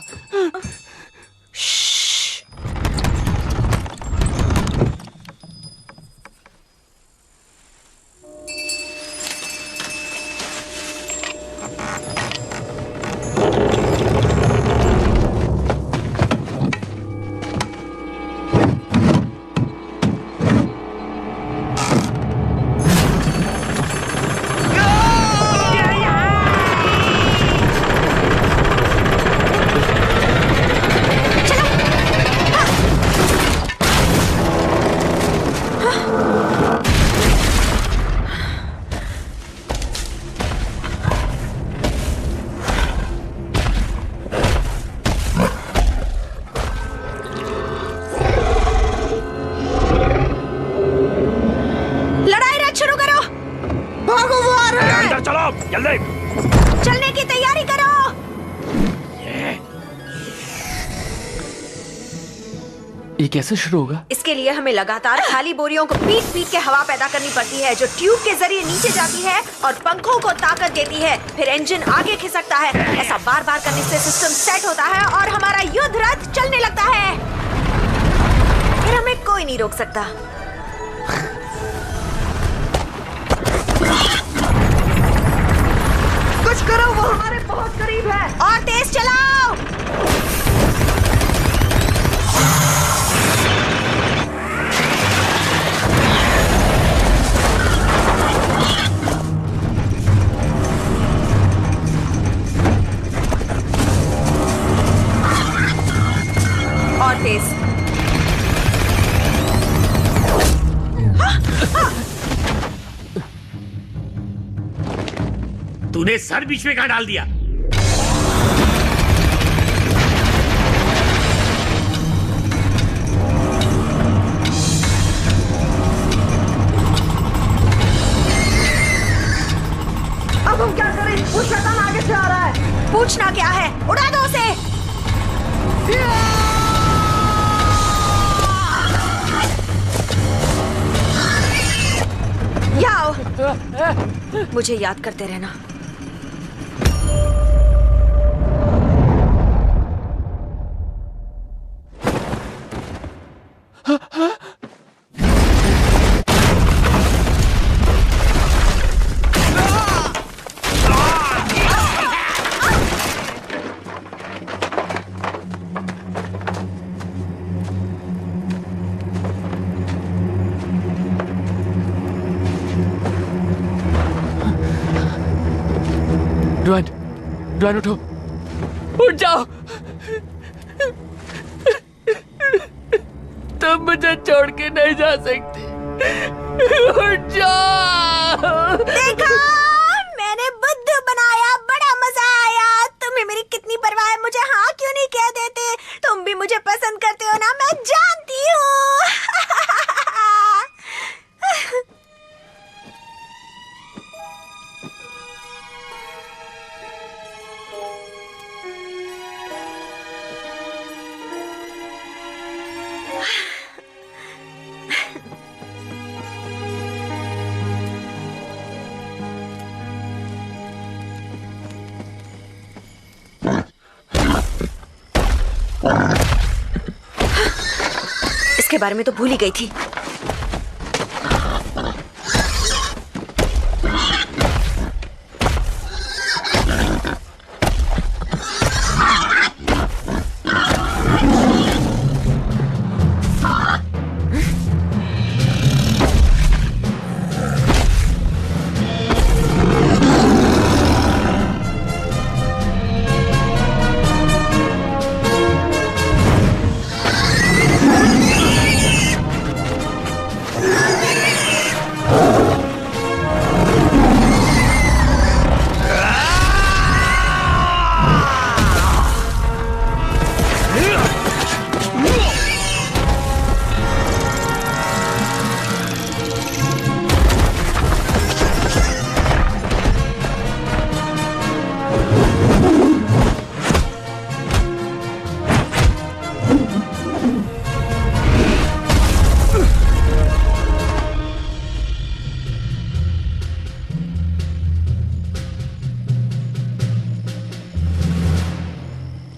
चलने की तैयारी करो। ये कैसे शुरू होगा? इसके लिए हमें लगातार खाली बोरियों को पीट पीट के हवा पैदा करनी पड़ती है, जो ट्यूब के जरिए नीचे जाती है और पंखों को ताकत देती है। फिर इंजन आगे खिसकता है। ऐसा बार बार करने से सिस्टम सेट होता है और हमारा युद्ध रथ चलने लगता है। फिर हमें कोई नहीं रोक सकता। कुछ करो, वो हमारे बहुत करीब है। और तेज चलाओ। और तेज। तूने सर बीच में कहाँ डाल दिया? अब हम क्या करें? वो शैतान आगे से आ रहा है। पूछना क्या है? उड़ा दो उसे। आओ। मुझे याद करते रहना। ड्वान उठो, उठ जाओ। तुम मुझे छोड़ के नहीं जा सकती। उठ जाओ। देखा, मैंने बुद्धि बारे में तो भूल ही गई थी।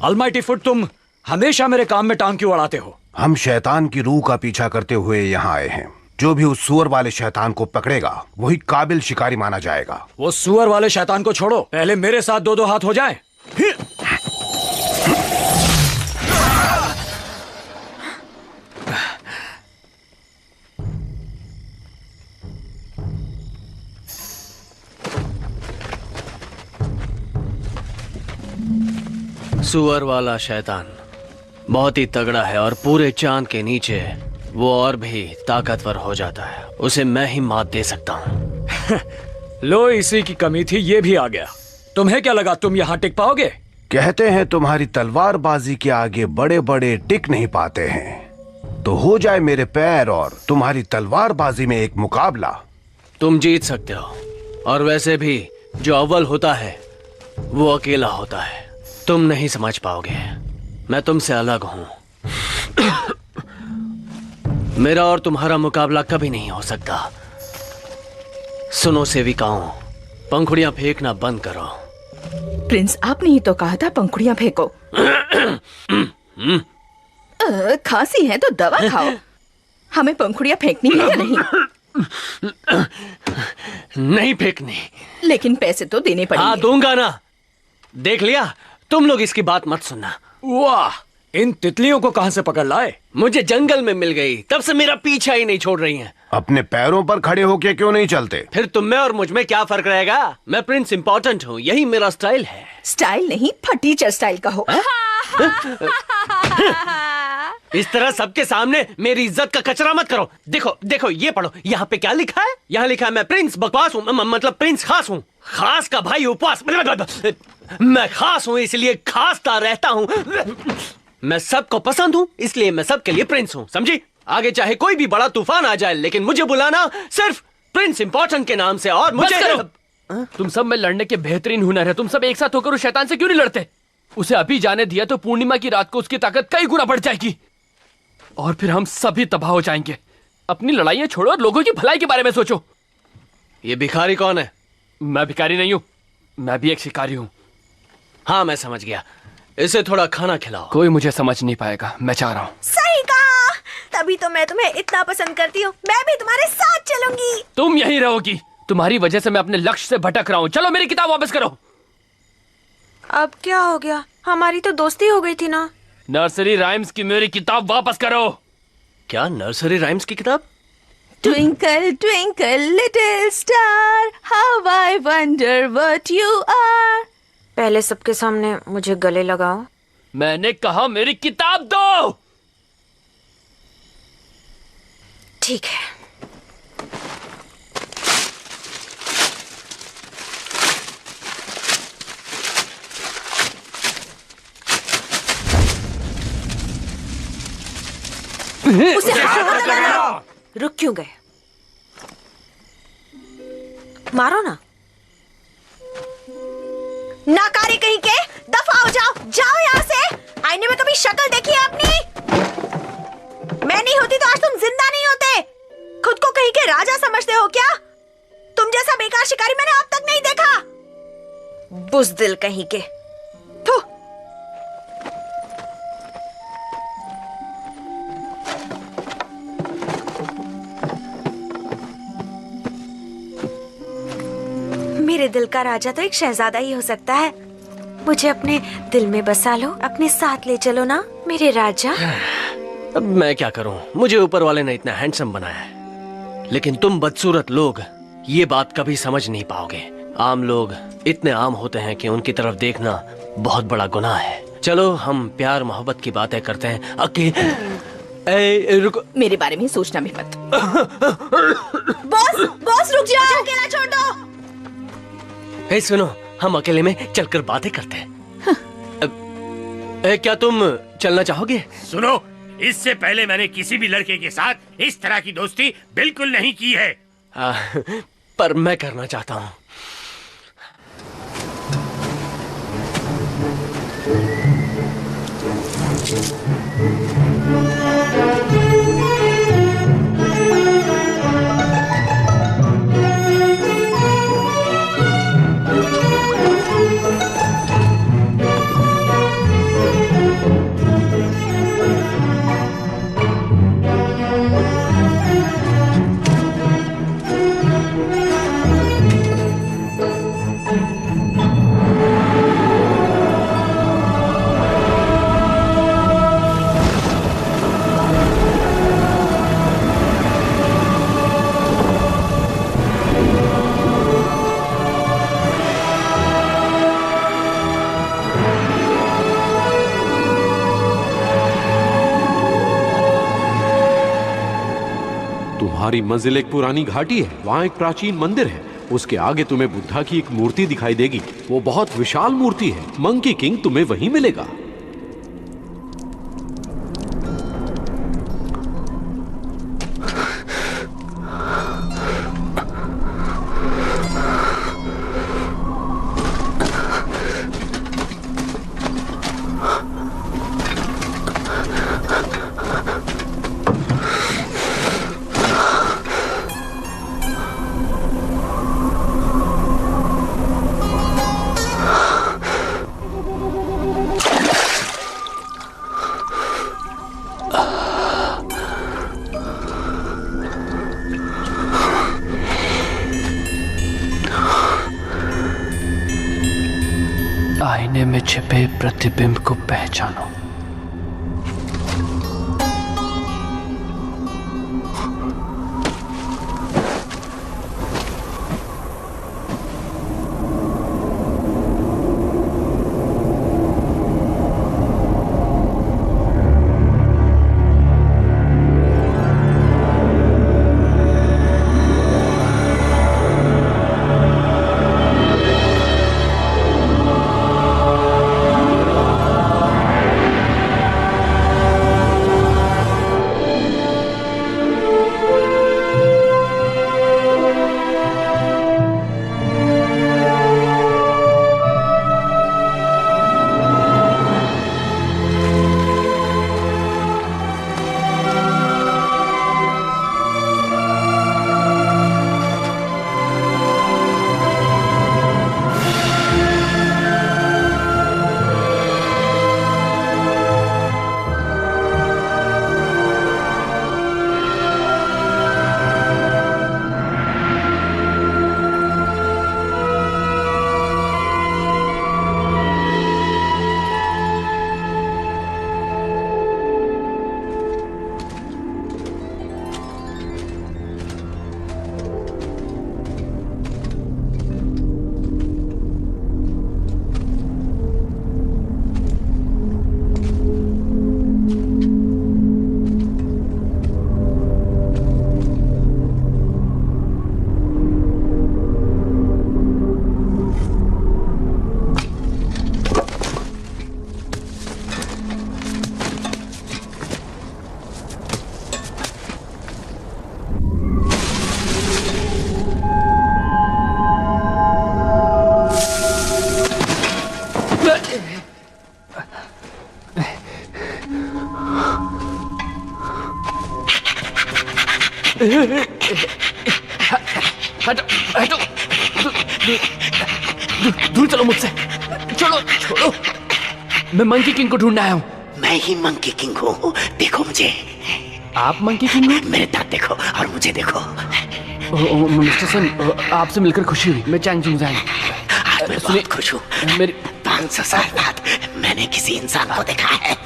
अलमाइटी फुट, तुम हमेशा मेरे काम में टांग क्यों अड़ाते हो? हम शैतान की रूह का पीछा करते हुए यहाँ आए हैं। जो भी उस सुअर वाले शैतान को पकड़ेगा वही काबिल शिकारी माना जाएगा। वो सुअर वाले शैतान को छोड़ो, पहले मेरे साथ दो दो हाथ हो जाएं। सुअर वाला शैतान बहुत ही तगड़ा है और पूरे चांद के नीचे वो और भी ताकतवर हो जाता है। उसे मैं ही मात दे सकता हूँ। लो, इसी की कमी थी, ये भी आ गया। तुम्हें क्या लगा तुम यहाँ टिक पाओगे? कहते हैं तुम्हारी तलवारबाजी के आगे बड़े बड़े टिक नहीं पाते हैं। तो हो जाए मेरे पैर और तुम्हारी तलवारबाजी में एक मुकाबला। तुम जीत सकते हो, और वैसे भी जो अव्वल होता है वो अकेला होता है। तुम नहीं समझ पाओगे, मैं तुमसे अलग हूं। मेरा और तुम्हारा मुकाबला कभी नहीं हो सकता। सुनो सेविकाओं, पंखुड़ियां फेंकना बंद करो। प्रिंस, आपने ही तो कहा था पंखुड़ियां फेंको। खांसी है तो दवा खाओ। हमें पंखुड़ियां फेंकनी है या नहीं? नहीं फेंकनी। लेकिन पैसे तो देने पड़ेंगे। हाँ, दूंगा ना। देख लिया, तुम लोग इसकी बात मत सुनना। वाह, इन तितलियों को कहां से पकड़ लाए? मुझे जंगल में मिल गई, तब से मेरा पीछा ही नहीं छोड़ रही हैं। अपने पैरों पर खड़े होके क्यों नहीं चलते? फिर तुम में और मुझ में क्या फर्क रहेगा? मैं प्रिंस इम्पोर्टेंट हूँ, यही मेरा स्टाइल है। स्टाइल नहीं, फटीचर स्टाइल का हो। इस तरह सबके सामने मेरी इज्जत का कचरा मत करो। देखो देखो, ये पढ़ो, यहाँ पे क्या लिखा है? यहाँ लिखा है मैं प्रिंस बकवास हूँ, मतलब प्रिंस खास हूँ। खास का भाई उपवास। मैं खास हूँ इसलिए खासता रहता हूँ। मैं सबको पसंद हूँ इसलिए मैं सबके लिए प्रिंस हूँ, समझी? आगे चाहे कोई भी बड़ा तूफान आ जाए, लेकिन मुझे बुलाना सिर्फ प्रिंस इम्पोर्टेंट के नाम से। और मुझे तुम सब में लड़ने के बेहतरीन हुनर है। तुम सब एक साथ होकर उस शैतान से क्यों नहीं लड़ते? उसे अभी जाने दिया तो पूर्णिमा की रात को उसकी ताकत कई गुना बढ़ जाएगी और फिर हम सभी तबाह हो जाएंगे। अपनी लड़ाइयां छोड़ो और लोगों की भलाई के बारे में सोचो। ये भिखारी कौन है? मैं भिखारी नहीं हूं, मैं भी एक शिकारी हूं। हाँ, मैं समझ गया। इसे थोड़ा खाना खिलाओ। कोई मुझे समझ नहीं पाएगा, मैं चाह रहा हूँ। सही कहा, तभी तो मैं तुम्हें इतना पसंद करती हूँ। मैं भी तुम्हारे साथ चलूंगी। तुम यहीं रहोगी। तुम्हारी वजह से मैं अपने लक्ष्य से भटक रहा हूँ। चलो मेरी किताब वापस करो। अब क्या हो गया? हमारी तो दोस्ती हो गई थी ना। नर्सरी राइम्स की मेरी किताब वापस करो। क्या नर्सरी राइम्स की किताब? Twinkle, twinkle, little star, how I wonder what you are. पहले सबके सामने मुझे गले लगाओ। मैंने कहा मेरी किताब दो। ठीक है। उसे हाथ मत लगाना। रुक क्यों गए? मारो ना। नाकारी कहीं के, दफा हो जाओ, जाओ यहाँ से। आईने में कभी शक्ल देखी है अपनी? मैं नहीं होती तो आज तुम जिंदा नहीं होते। खुद को कहीं के राजा समझते हो क्या? तुम जैसा बेकार शिकारी मैंने अब तक नहीं देखा। बुज़दिल कहीं के। थू। मेरे दिल का राजा तो एक शहजादा ही हो सकता है। मुझे अपने दिल में बसा लो, अपने साथ ले चलो ना मेरे राजा। अब मैं क्या करूं, मुझे ऊपर वाले ने इतना हैंडसम बनाया है, लेकिन तुम बदसूरत लोग ये बात कभी समझ नहीं पाओगे। आम लोग इतने आम होते हैं कि उनकी तरफ देखना बहुत बड़ा गुनाह है। चलो हम प्यार मोहब्बत की बातें करते हैं। रुको, मेरे बारे में सोचना भी मत। बॉस बॉस रुक जाओ, मुझे अकेला छोड़ दो। सुनो, हम अकेले में चलकर बातें करते हैं। क्या तुम चलना चाहोगे? सुनो, इससे पहले मैंने किसी भी लड़के के साथ इस तरह की दोस्ती बिल्कुल नहीं की है। पर मैं करना चाहता हूँ। तुम्हारी मंजिल एक पुरानी घाटी है, वहाँ एक प्राचीन मंदिर है, उसके आगे तुम्हें बुद्धा की एक मूर्ति दिखाई देगी। वो बहुत विशाल मूर्ति है। मंकी किंग तुम्हें वहीं मिलेगा। आईने में छिपे प्रतिबिंब को पहचानो। हटो हटो, दूर चलो मुझसे। चलो छोड़ो, मैं मंकी किंग को ढूंढने आया हूँ। मैं ही मंकी किंग हूँ, देखो मुझे। आप मंकी किंग हो? मेरे दांत देखो और मुझे देखो। मिस्टर सन, आपसे मिलकर खुशी हुई। मैं चैंग जुंग जाएंगे। आज मैं बहुत खुश हूँ। मेरी 500 साल बाद मैंने किसी इंसान को देखा है।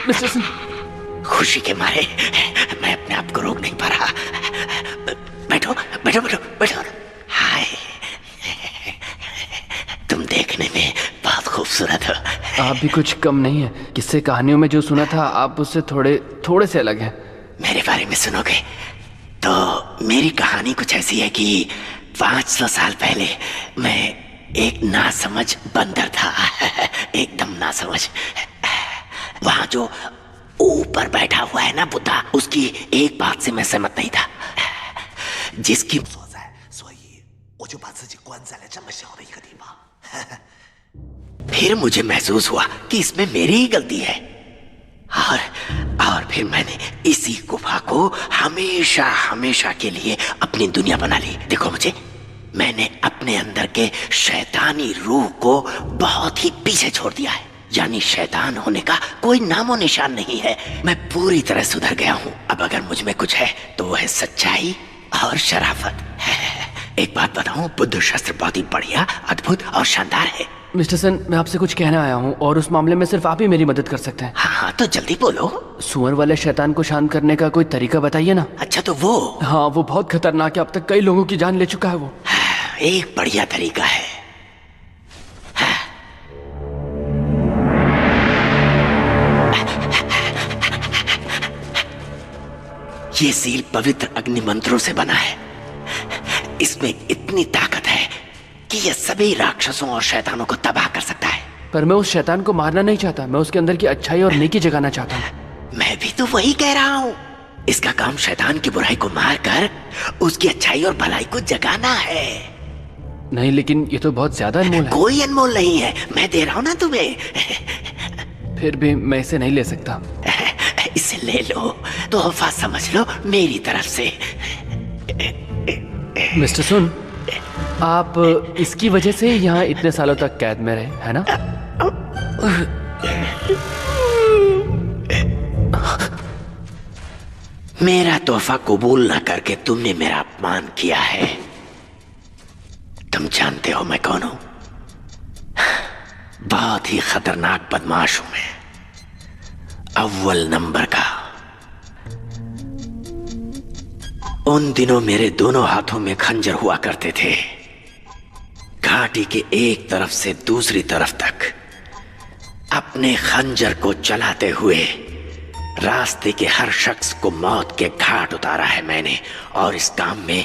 मिस्टर सन, खुशी के मारे मैं अपने आप को रोक नहीं पा रहा। बैठो बैठो बैठो बैठो। हाय, तुम देखने में बहुत खूबसूरत हो। आप भी कुछ कम नहीं है। किस्से कहानियों में जो सुना था आप उससे थोड़े से अलग हैं। मेरे बारे में सुनोगे तो मेरी कहानी कुछ ऐसी है कि 500 साल पहले मैं एक नासमझ बंदर था। एकदम नासमझ। वहां जो ऊपर बैठा हुआ है ना बुद्धा, उसकी एक बात से मैं सहमत नहीं था, जिसकी फिर मुझे महसूस हुआ कि इसमें मेरी ही गलती है। और फिर मैंने इसी गुफा को हमेशा हमेशा के लिए अपनी दुनिया बना ली। देखो मुझे, मैंने अपने अंदर के शैतानी रूह को बहुत ही पीछे छोड़ दिया है। यानी शैतान होने का कोई नामो निशान नहीं है। मैं पूरी तरह सुधर गया हूँ। अब अगर मुझ में कुछ है तो वो है सच्चाई और शराफत। एक बात बताऊं, बुद्ध शास्त्र बहुत ही बढ़िया, अद्भुत और शानदार है। मिस्टर सन, मैं आपसे कुछ कहना आया हूँ और उस मामले में सिर्फ आप ही मेरी मदद कर सकते हैं। हाँ तो जल्दी बोलो। सुअर वाले शैतान को शांत करने का कोई तरीका बताइए ना। अच्छा तो वो? हाँ, वो बहुत खतरनाक है। अब तक कई लोगों की जान ले चुका है वो। एक बढ़िया तरीका है। ये सील पवित्र अग्नि मंत्रों से बना है। इसमें इतनी ताकत है कि यह सभी राक्षसों और शैतानों को तबाह कर सकता है। पर मैं उस शैतान को मारना नहीं चाहता। मैं उसके अंदर की अच्छाई और नेकी जगाना चाहता हूँ। मैं भी तो वही कह रहा हूँ। इसका काम शैतान की बुराई को मारकर उसकी अच्छाई और भलाई को जगाना है। नहीं, लेकिन ये तो बहुत ज्यादा अनमोल है। कोई अनमोल नहीं है, मैं दे रहा हूँ ना तुम्हें। फिर भी मैं इसे नहीं ले सकता। इसे ले लो, तोहफा समझ लो मेरी तरफ से। मिस्टर सुन, आप इसकी वजह से यहाँ इतने सालों तक कैद में रहे, है ना? मेरा तोहफा कबूल ना करके तुमने मेरा अपमान किया है। तुम जानते हो मैं कौन हूं? बहुत ही खतरनाक बदमाश हूं मैं, अव्वल नंबर का। उन दिनों मेरे दोनों हाथों में खंजर हुआ करते थे। घाटी के एक तरफ से दूसरी तरफ तक अपने खंजर को चलाते हुए रास्ते के हर शख्स को मौत के घाट उतारा है मैंने। और इस काम में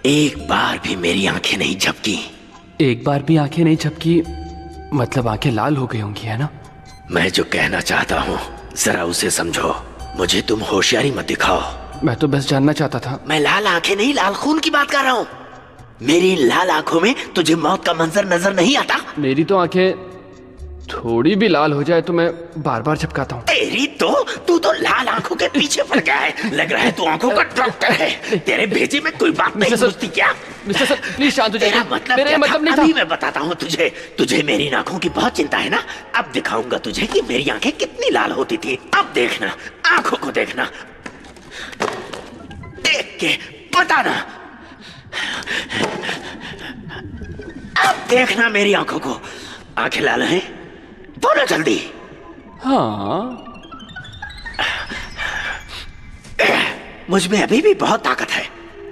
एक बार भी मेरी आंखें नहीं झपकी। एक बार भी आंखें नहीं झपकी मतलब आंखें लाल हो गई होंगी, है ना? मैं जो कहना चाहता हूँ जरा उसे समझो। मुझे तुम होशियारी मत दिखाओ। मैं तो बस जानना चाहता था। मैं लाल आंखें नहीं, लाल खून की बात कर रहा हूँ। मेरी लाल आंखों में तुझे मौत का मंजर नजर नहीं आता? मेरी तो आंखें थोड़ी भी लाल हो जाए तो मैं बार बार झपकाता हूँ। तेरी तो तू तो लाल आंखों के पीछे पड़ गया है। लग रहा है तू आंखों का डॉक्टर है। तेरे भेजे में कोई बात नहीं घुसती क्या? मिस्टर सर, प्लीज शांत हो जाइए। मेरा मतलब नहीं था। अभी मैं बताता हूँ तुझे। तुझे मेरी आंखों की बहुत चिंता है ना? अब दिखाऊंगा तुझे कि मेरी आंखें कितनी लाल होती थी। अब देखना, आंखों को देखना, देख के बताना। अब देखना मेरी आंखों को। आंखें लाल हैं? बोलो जल्दी। हाँ, मुझ में अभी भी बहुत ताकत है।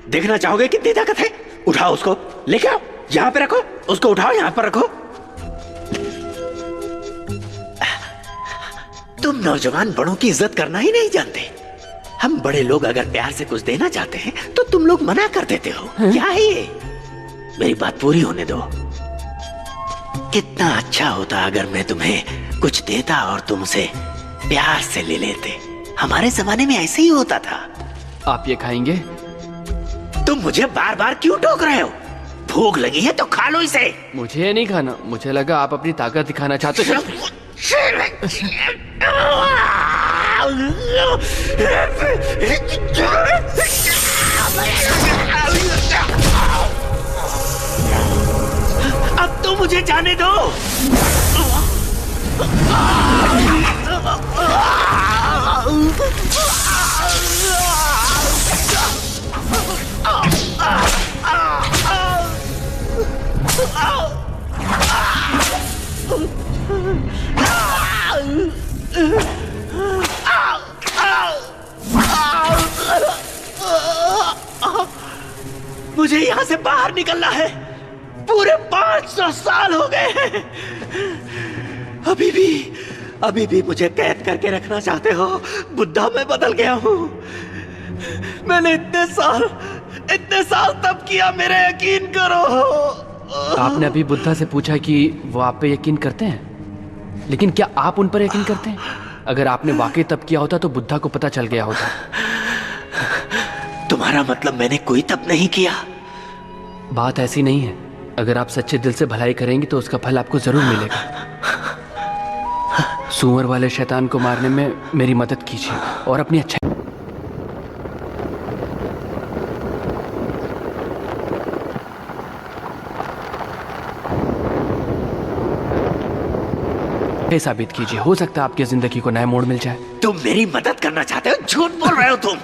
देखना चाहोगे कितनी ताकत है? उठाओ उसको, लेके आओ, यहाँ पे रखो। उसको उठाओ, यहाँ पर रखो। तुम नौजवान बड़ों की इज्जत करना ही नहीं जानते। हम बड़े लोग अगर प्यार से कुछ देना चाहते हैं तो तुम लोग मना कर देते हो। क्या है ये? मेरी बात पूरी होने दो। कितना अच्छा होता अगर मैं तुम्हें कुछ देता और तुम उसे प्यार से ले लेते। हमारे जमाने में ऐसे ही होता था। आप ये खाएंगे? तुम मुझे बार बार क्यों टोक रहे हो? भूख लगी है तो खा लो इसे। मुझे ये नहीं खाना। मुझे लगा आप अपनी ताकत दिखाना चाहते हो। अब तो मुझे जाने दो। मुझे यहाँ से बाहर निकलना है। पूरे 500 साल हो गए हैं। अभी भी मुझे कैद करके रखना चाहते हो? बुद्धा मैं बदल गया हूँ। मैंने इतने साल तब किया, मेरे यकीन करो। आपने अभी बुद्धा से पूछा कि वो आप पे यकीन करते हैं, लेकिन क्या आप उन पर यकीन करते हैं? अगर आपने वाकई तब किया होता तो बुद्धा को पता चल गया होता। तुम्हारा मतलब मैंने कोई तप नहीं किया? बात ऐसी नहीं है। अगर आप सच्चे दिल से भलाई करेंगे तो उसका फल आपको जरूर मिलेगा। सुअर वाले शैतान को मारने में मेरी मदद कीजिए और अपनी अच्छाई। साबित कीजिए, हो सकता है आपकी जिंदगी को नया मोड़ मिल जाए। तुम मेरी मदद करना चाहते हो? झूठ बोल रहे हो तुम।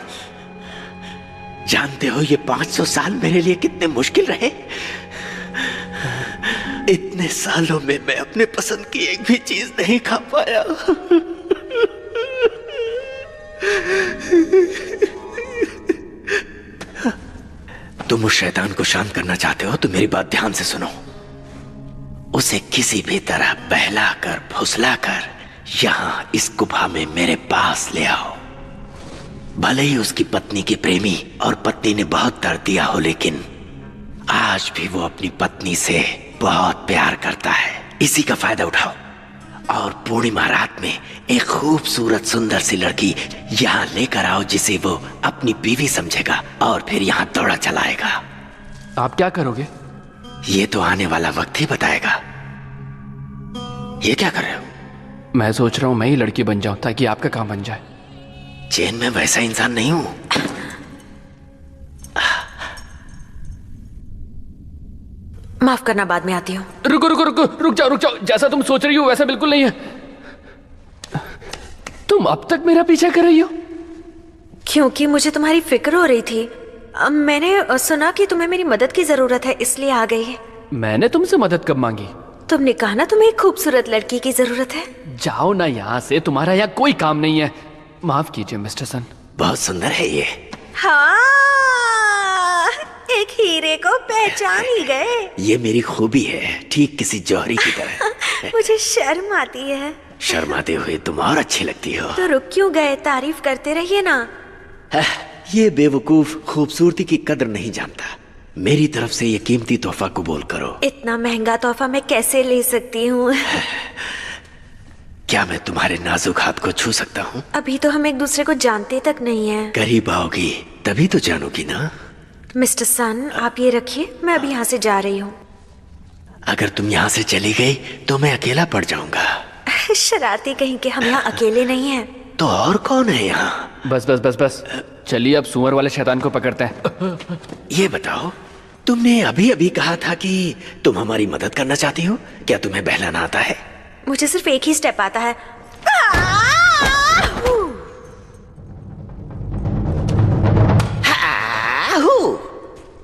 जानते हो ये 500 साल मेरे लिए कितने मुश्किल रहे? इतने सालों में मैं अपने पसंद की एक भी चीज नहीं खा पाया। तुम उस शैतान को शांत करना चाहते हो तो मेरी बात ध्यान से सुनो। उसे किसी भी तरह बहलाकर फुसलाकर यहां इस गुफा में मेरे पास ले आओ। भले ही उसकी पत्नी के प्रेमी और पत्नी ने बहुत दर्द दिया हो, लेकिन आज भी वो अपनी पत्नी से बहुत प्यार करता है। इसी का फायदा उठाओ और पूर्णिमा रात में एक खूबसूरत सुंदर सी लड़की यहाँ लेकर आओ जिसे वो अपनी बीवी समझेगा और फिर यहाँ दौड़ा चलाएगा। आप क्या करोगे? ये तो आने वाला वक्त ही बताएगा। ये क्या कर रहे हो? मैं सोच रहा हूं मैं ही लड़की बन जाऊं ताकि आपका काम बन जाए। चैन में वैसा इंसान नहीं हूं। माफ करना, बाद में आती हूँ। रुक जाओ। जैसा तुम सोच रही हो वैसा बिल्कुल नहीं है। तुम अब तक मेरा पीछा कर रही हो? क्योंकि मुझे तुम्हारी फिक्र हो रही थी। मैंने सुना कि तुम्हें मेरी मदद की जरूरत है, इसलिए आ गई। मैंने तुमसे मदद कब मांगी? तुमने कहा ना तुम्हें एक खूबसूरत लड़की की जरूरत है। जाओ ना यहाँ से, तुम्हारा यहाँ कोई काम नहीं है। माफ कीजिए मिस्टर सन। बहुत सुंदर है ये। हाँ, एक हीरे को पहचान ही गए। ये मेरी खूबी है, ठीक किसी जौहरी की तरह। मुझे शर्म आती है। शर्माते हुए तुम और अच्छी लगती हो। तो रुक क्यों गए? तारीफ करते रहिए ना। ये बेवकूफ खूबसूरती की कदर नहीं जानता। मेरी तरफ से ये कीमती तोहफा कबूल करो। इतना महंगा तोहफा मैं कैसे ले सकती हूँ? क्या मैं तुम्हारे नाजुक हाथ को छू सकता हूँ? अभी तो हम एक दूसरे को जानते तक नहीं है। करीब आओगी तभी तो जानोगी ना। मिस्टर सन, आप ये रखिए, मैं अभी यहाँ से जा रही हूँ। अगर तुम यहाँ से चली गई तो मैं अकेला पड़ जाऊंगा। शरारती कहीं के, हम यहाँ अकेले नहीं हैं। तो और कौन है यहाँ? बस। चलिए अब सुअर वाले शैतान को पकड़ते हैं। ये बताओ, तुमने अभी कहा था कि तुम हमारी मदद करना चाहती हो। क्या तुम्हें बहलाना आता है? मुझे सिर्फ एक ही स्टेप आता है।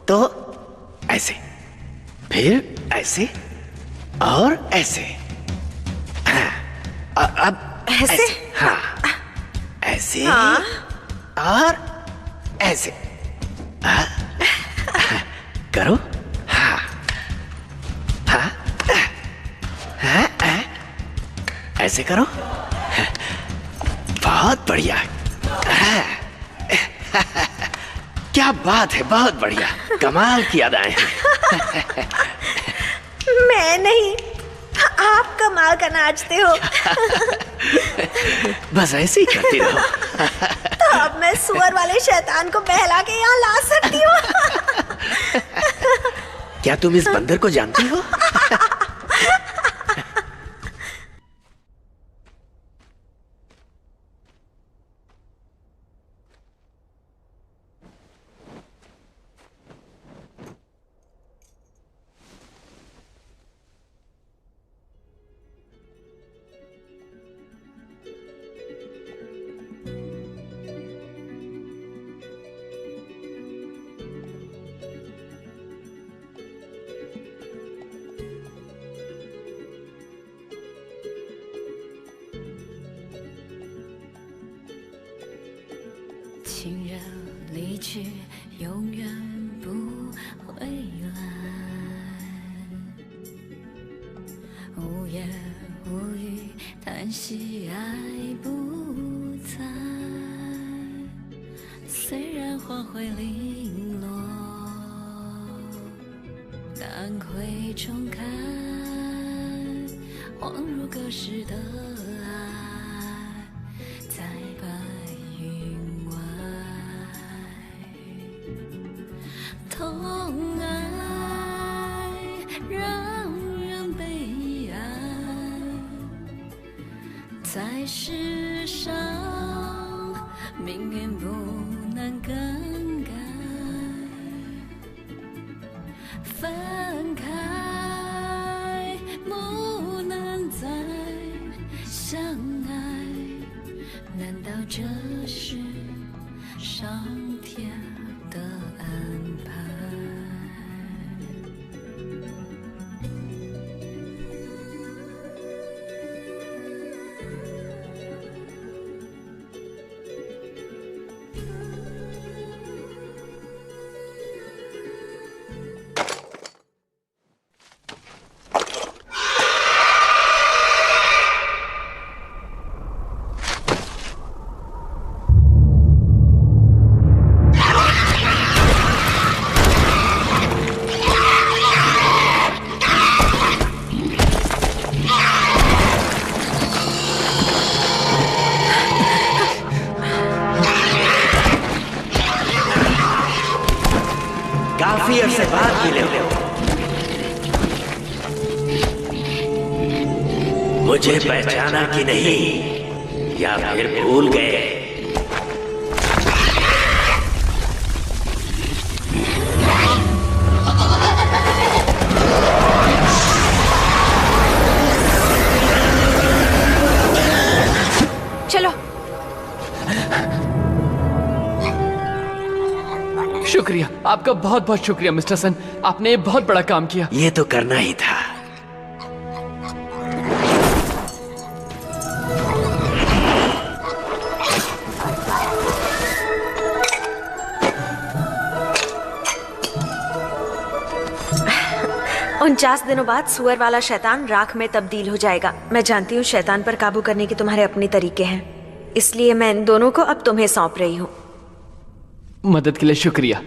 तो ऐसे, फिर ऐसे और ऐसे। अब ऐसे? हाँ, ऐसे हाँ? और ऐसे। करो। हाँ, हाँ, हाँ, ऐसे करो। बहुत बढ़िया। क्या बात है, बहुत बढ़िया, कमाल की अदाएं हैं। मैं नहीं, आप कमाल का नाचते हो। बस ऐसे ही करती रहो। तो अब मैं सुअर वाले शैतान को बहला के यहाँ ला सकती हूँ। क्या तुम इस बंदर को जानती हो? 亲人离去，永远不回来。无言无语，叹息爱不在。虽然花会零落，但会重开，恍如隔世的爱，在白云外。痛爱让人悲哀，在世上命运不能更改，分开不能再相爱，难道这是上天的安排？काफी अरसे बाद मिले हो, मुझे पहचाना कि नहीं या फिर भूल गए? चलो। शुक्रिया, आपका बहुत बहुत शुक्रिया मिस्टर सन, आपने बहुत बड़ा काम किया। ये तो करना ही था। उनचास दिनों बाद सुअर वाला शैतान राख में तब्दील हो जाएगा। मैं जानती हूँ शैतान पर काबू करने के तुम्हारे अपने तरीके हैं, इसलिए मैं इन दोनों को अब तुम्हें सौंप रही हूँ। मदद के लिए शुक्रिया।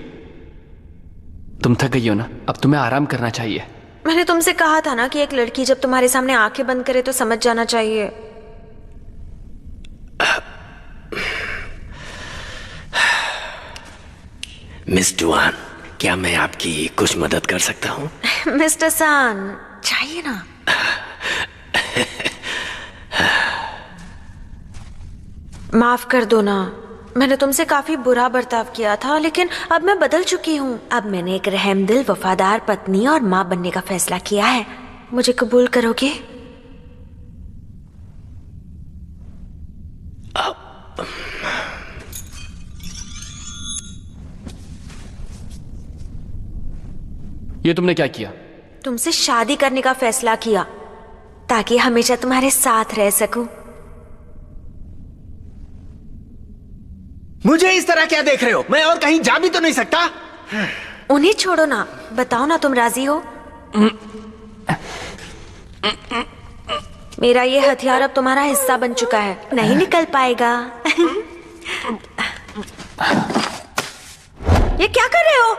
तुम थक गई हो ना, अब तुम्हें आराम करना चाहिए। मैंने तुमसे कहा था ना कि एक लड़की जब तुम्हारे सामने आंखें बंद करे तो समझ जाना चाहिए। मिस डुआन, क्या मैं आपकी कुछ मदद कर सकता हूँ? मिस्टर सान, चाहिए ना? माफ कर दो ना, मैंने तुमसे काफी बुरा बर्ताव किया था, लेकिन अब मैं बदल चुकी हूँ। अब मैंने एक रहमदिल, वफादार पत्नी और माँ बनने का फैसला किया है। मुझे कबूल करोगे? ये तुमने क्या किया? तुमसे शादी करने का फैसला किया ताकि हमेशा तुम्हारे साथ रह सकूं। मुझे इस तरह क्या देख रहे हो? मैं और कहीं जा भी तो नहीं सकता। उन्हें छोड़ो ना, बताओ ना तुम राजी हो? मेरा ये हथियार अब तुम्हारा हिस्सा बन चुका है, नहीं निकल पाएगा। ये क्या कर रहे हो?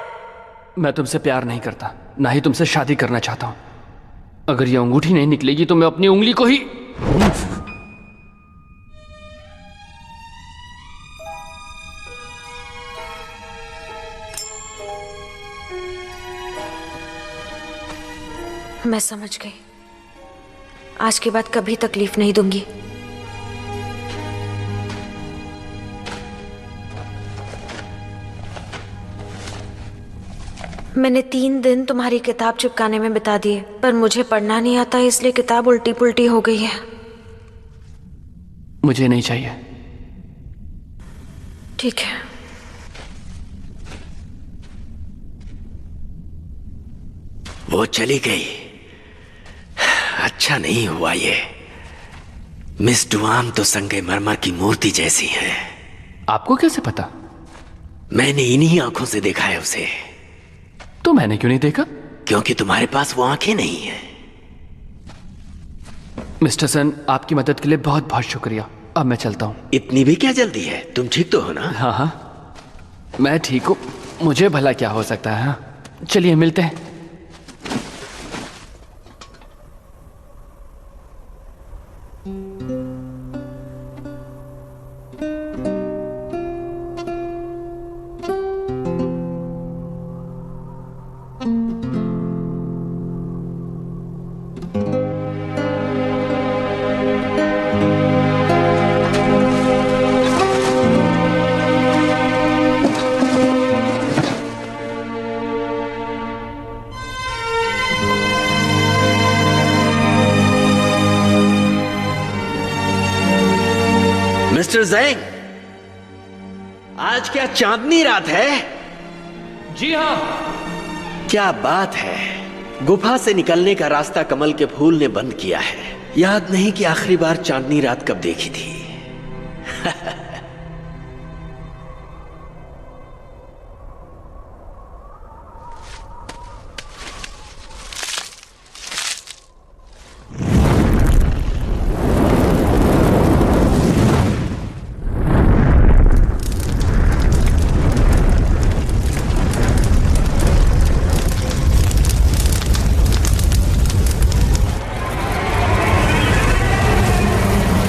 मैं तुमसे प्यार नहीं करता, ना ही तुमसे शादी करना चाहता हूं। अगर ये अंगूठी नहीं निकलेगी तो मैं अपनी उंगली को ही... मैं समझ गई। आज के बाद कभी तकलीफ नहीं दूंगी। मैंने 3 दिन तुम्हारी किताब चिपकाने में बिता दिए, पर मुझे पढ़ना नहीं आता, इसलिए किताब उल्टी पुल्टी हो गई है। मुझे नहीं चाहिए। ठीक है। वो चली गई। अच्छा नहीं हुआ ये। मिस डुआन तो संगमरमर की मूर्ति जैसी है। आपको कैसे पता? मैंने इन्हीं आंखों से देखा है उसे। तो मैंने क्यों नहीं देखा? क्योंकि तुम्हारे पास वो आंखें नहीं है। मिस्टर सन, आपकी मदद के लिए बहुत बहुत शुक्रिया। अब मैं चलता हूँ। इतनी भी क्या जल्दी है? तुम ठीक तो हो ना? हाँ हाँ, मैं ठीक हूँ। मुझे भला क्या हो सकता है? हाँ? चलिए मिलते हैं। मिस्टर ज़ैंग, आज क्या चांदनी रात है? जी हाँ। क्या बात है। गुफा से निकलने का रास्ता कमल के फूल ने बंद किया है। याद नहीं कि आखिरी बार चांदनी रात कब देखी थी।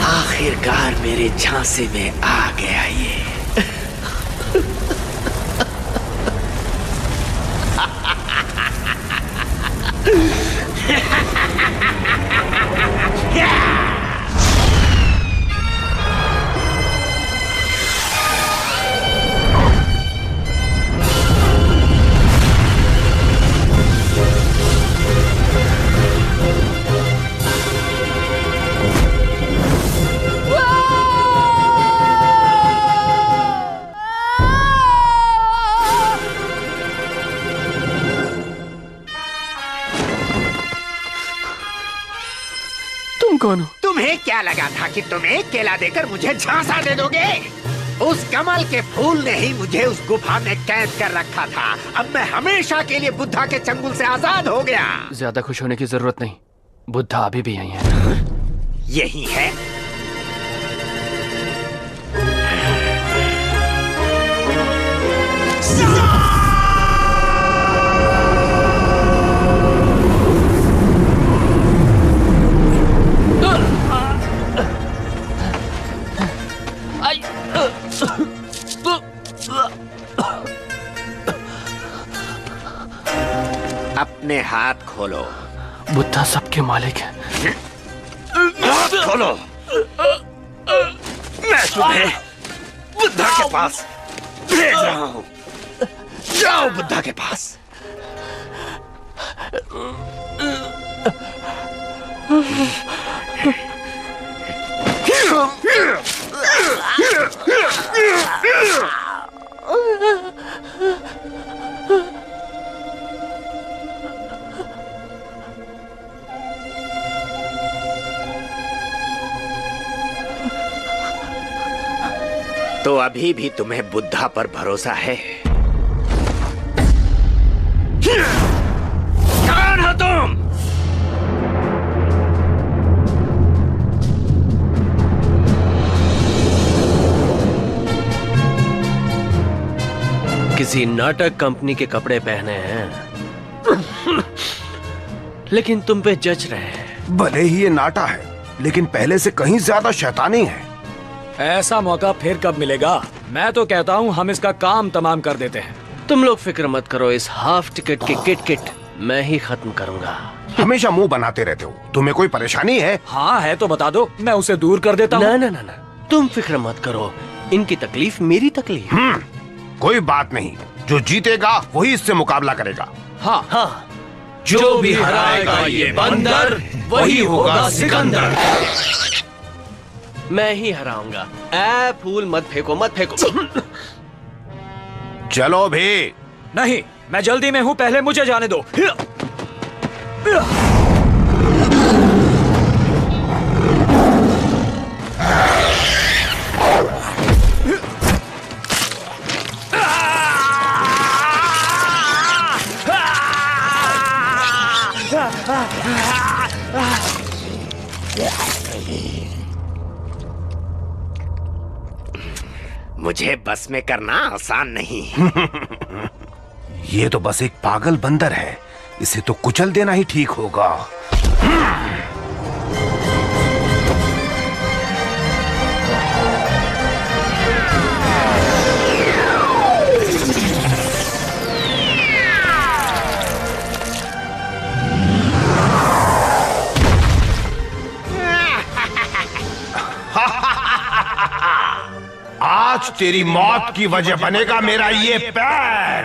आखिरकार मेरे झांसे में आ गया ये। कौन हो? तुम्हें क्या लगा था कि तुम एक केला देकर मुझे झांसा दे दोगे? उस कमल के फूल ने ही मुझे उस गुफा में कैद कर रखा था। अब मैं हमेशा के लिए बुद्धा के चंगुल से आजाद हो गया। ज्यादा खुश होने की जरूरत नहीं, बुद्धा अभी भी यही है। यही है? अपने हाथ खोलो। बुद्धा सबके मालिक है। हाथ खोलो। मैं तुम्हें बुद्धा के पास भेज रहा हूं। जाओ बुद्धा के पास। तो अभी भी तुम्हें बुद्धा पर भरोसा है? कौन हो तुम? किसी नाटक कंपनी के कपड़े पहने हैं, लेकिन तुम पे जच रहे हैं। भले ही ये नाटा है, लेकिन पहले से कहीं ज्यादा शैतानी है। ऐसा मौका फिर कब मिलेगा? मैं तो कहता हूँ हम इसका काम तमाम कर देते हैं। तुम लोग फिक्र मत करो, इस हाफ टिकट की किट मैं ही खत्म करूंगा। हमेशा मुंह बनाते रहते हो, तुम्हें कोई परेशानी है? हाँ है तो बता दो, मैं उसे दूर कर देता हूँ। ना, तुम फिक्र मत करो, इनकी तकलीफ मेरी तकलीफ। कोई बात नहीं, जो जीतेगा वही इससे मुकाबला करेगा। हाँ, जो भी हराएगा ये बंदर, वही होगा सिकंदर। मैं ही हराऊंगा। ऐ फूल मत फेंको, मत फेंको। चलो भी। नहीं, मैं जल्दी में हूँ, पहले मुझे जाने दो। मुझे बस में करना आसान नहीं। ये तो बस एक पागल बंदर है, इसे तो कुचल देना ही ठीक होगा। आज तेरी मौत की वजह बनेगा मेरा ये पैर।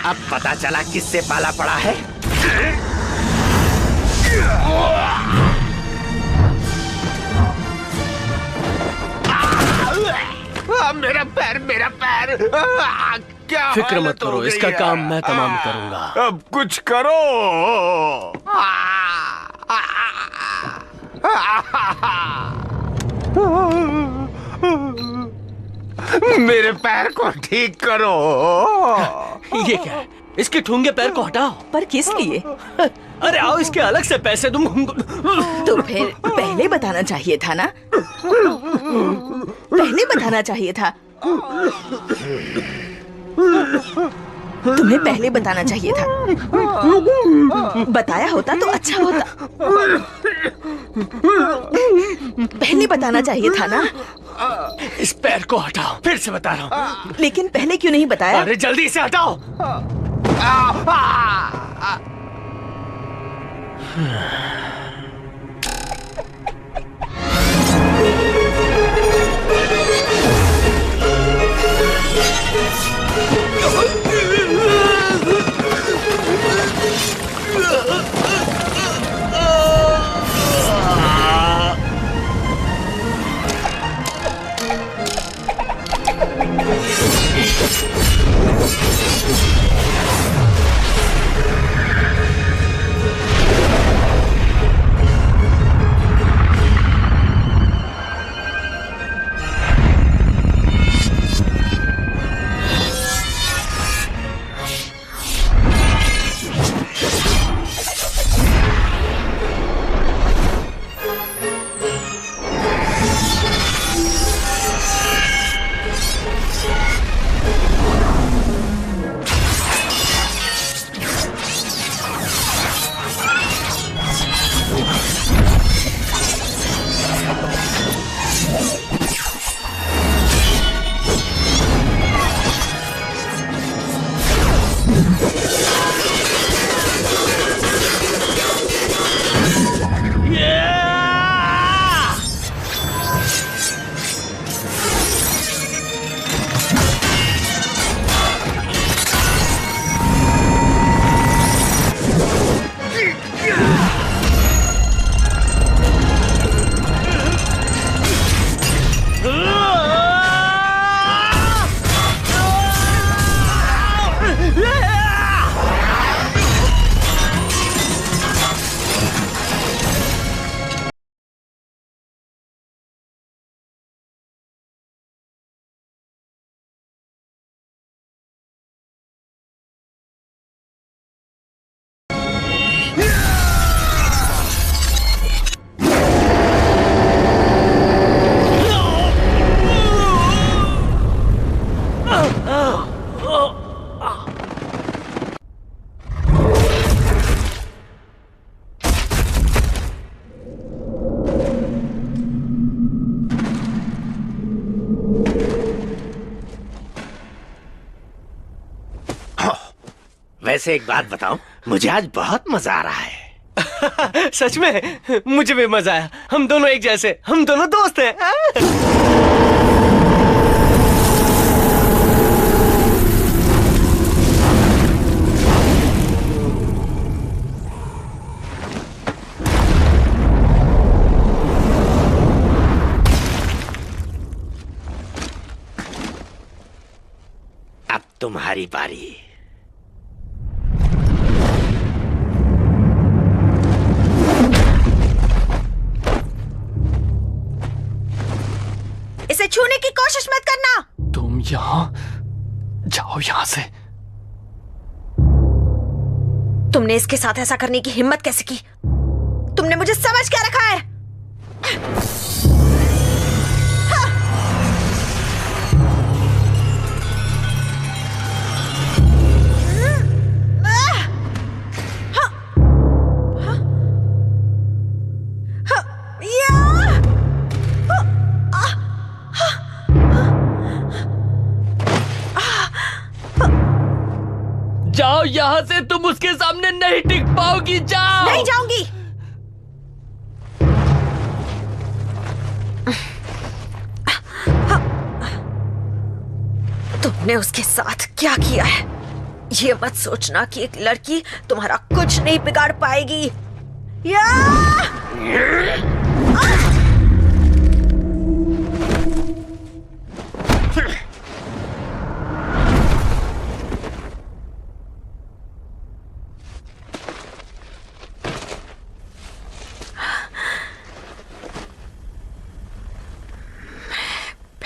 अब पता चला किससे पाला पड़ा है। मेरा पैर, मेरा पैर। क्या फिक्र मत करो, इसका काम मैं तमाम करूंगा। अब कुछ करो। मेरे पैर को ठीक करो। ये क्या है? इसके ठूंगे पैर को हटाओ। पर किस लिए? अरे आओ, इसके अलग से पैसे दूं। तो फिर पहले बताना चाहिए था ना। पहले बताना चाहिए था। तुम्हें पहले बताना चाहिए था। बताया होता तो अच्छा होता। पहले बताना चाहिए था ना। इस पैर को हटाओ, फिर से बता रहा हूँ। लेकिन पहले क्यों नहीं बताया? अरे जल्दी से हटाओ। वैसे एक बात बताऊं, मुझे आज बहुत मजा आ रहा है। सच में मुझे भी मजा आया। हम दोनों एक जैसे, हम दोनों दोस्त हैं। अब तुम्हारी बारी। इसे छूने की कोशिश मत करना। तुम यहाँ जाओ, यहाँ से। तुमने इसके साथ ऐसा करने की हिम्मत कैसे की? तुमने मुझे समझ क्या रखा है? जाओ यहाँ से, तुम उसके सामने नहीं टिक पाओगी। जाओ। नहीं जाऊंगी। तुमने उसके साथ क्या किया है? ये मत सोचना कि एक लड़की तुम्हारा कुछ नहीं बिगाड़ पाएगी। या!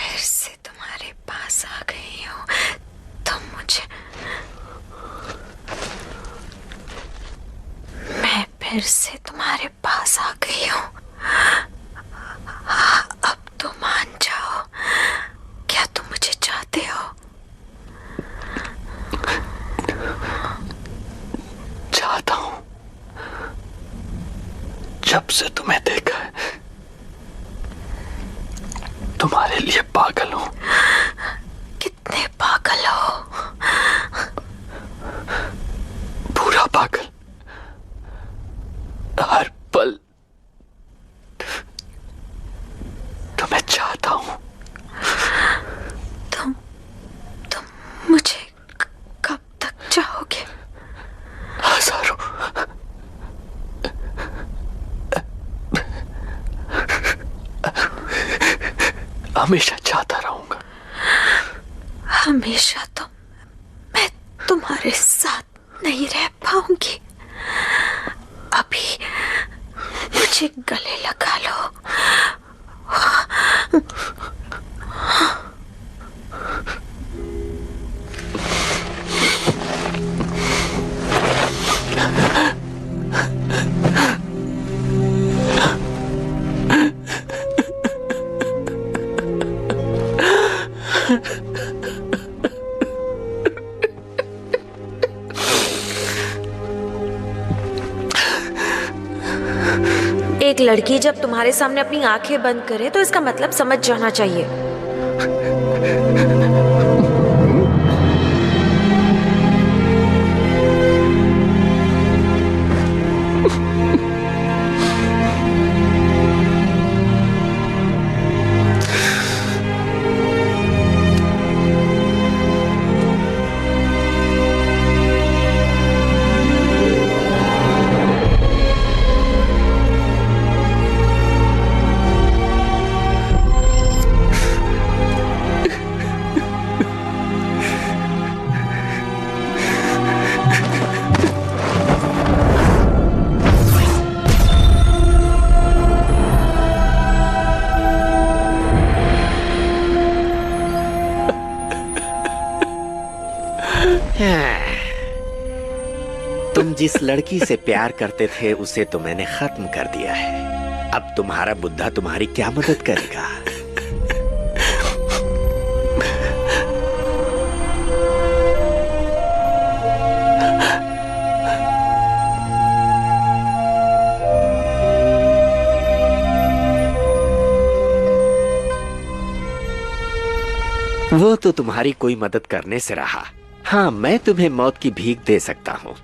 फिर से तुम्हारे पास आ गई हूँ। मैं फिर से तुम्हारे पास आ गई हूँ। अब तो मान जाओ, क्या तुम मुझे चाहते हो? चाहता हूँ। जब से तुम्हें देखा है, तुम्हारे लिए पागल हूँ। कितने पागल हो? पूरा पागल। हर पल तुम्हें चाहता हूँ। तुम मुझे कब तक चाहोगे? हजारों। हमेशा चाहता रहूंगा। हमेशा तो मैं तुम्हारे साथ नहीं रह पाऊंगी। अभी मुझे गले लगा लो। एक लड़की जब तुम्हारे सामने अपनी आंखें बंद करे तो इसका मतलब समझ जाना चाहिए। तुम जिस लड़की से प्यार करते थे उसे तो मैंने खत्म कर दिया है। अब तुम्हारा बुद्धा तुम्हारी क्या मदद करेगा? वो तो तुम्हारी कोई मदद करने से रहा, हाँ, मैं तुम्हें मौत की भीख दे सकता हूँ।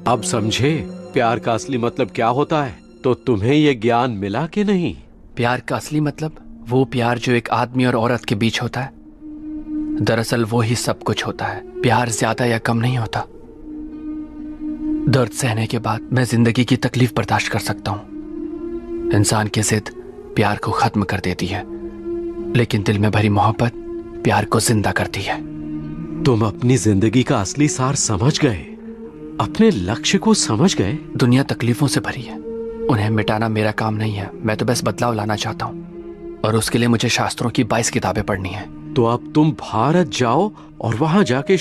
अब समझे प्यार का असली मतलब क्या होता है? तो तुम्हें ये ज्ञान मिला कि नहीं? प्यार का असली मतलब वो प्यार जो एक आदमी और औरत के बीच होता है। दरअसल वो ही सब कुछ होता है। प्यार ज्यादा या कम नहीं होता, दर्द सहने के बाद मैं जिंदगी की तकलीफ बर्दाश्त कर सकता हूँ। इंसान की जिद प्यार को खत्म कर देती है, लेकिन दिल में भरी मोहब्बत प्यार को जिंदा करती है। तुम अपनी जिंदगी का असली सार समझ गए, अपने लक्ष्य को समझ गए। दुनिया तकलीफों से भरी है, उन्हें मिटाना मेरा काम नहीं है। मैं तो बस बदलाव लाना चाहता हूँ, और उसके लिए मुझे शास्त्रों की 22 किताबें पढ़नी है। तो अब तुम भारत जाओ और वहां जाके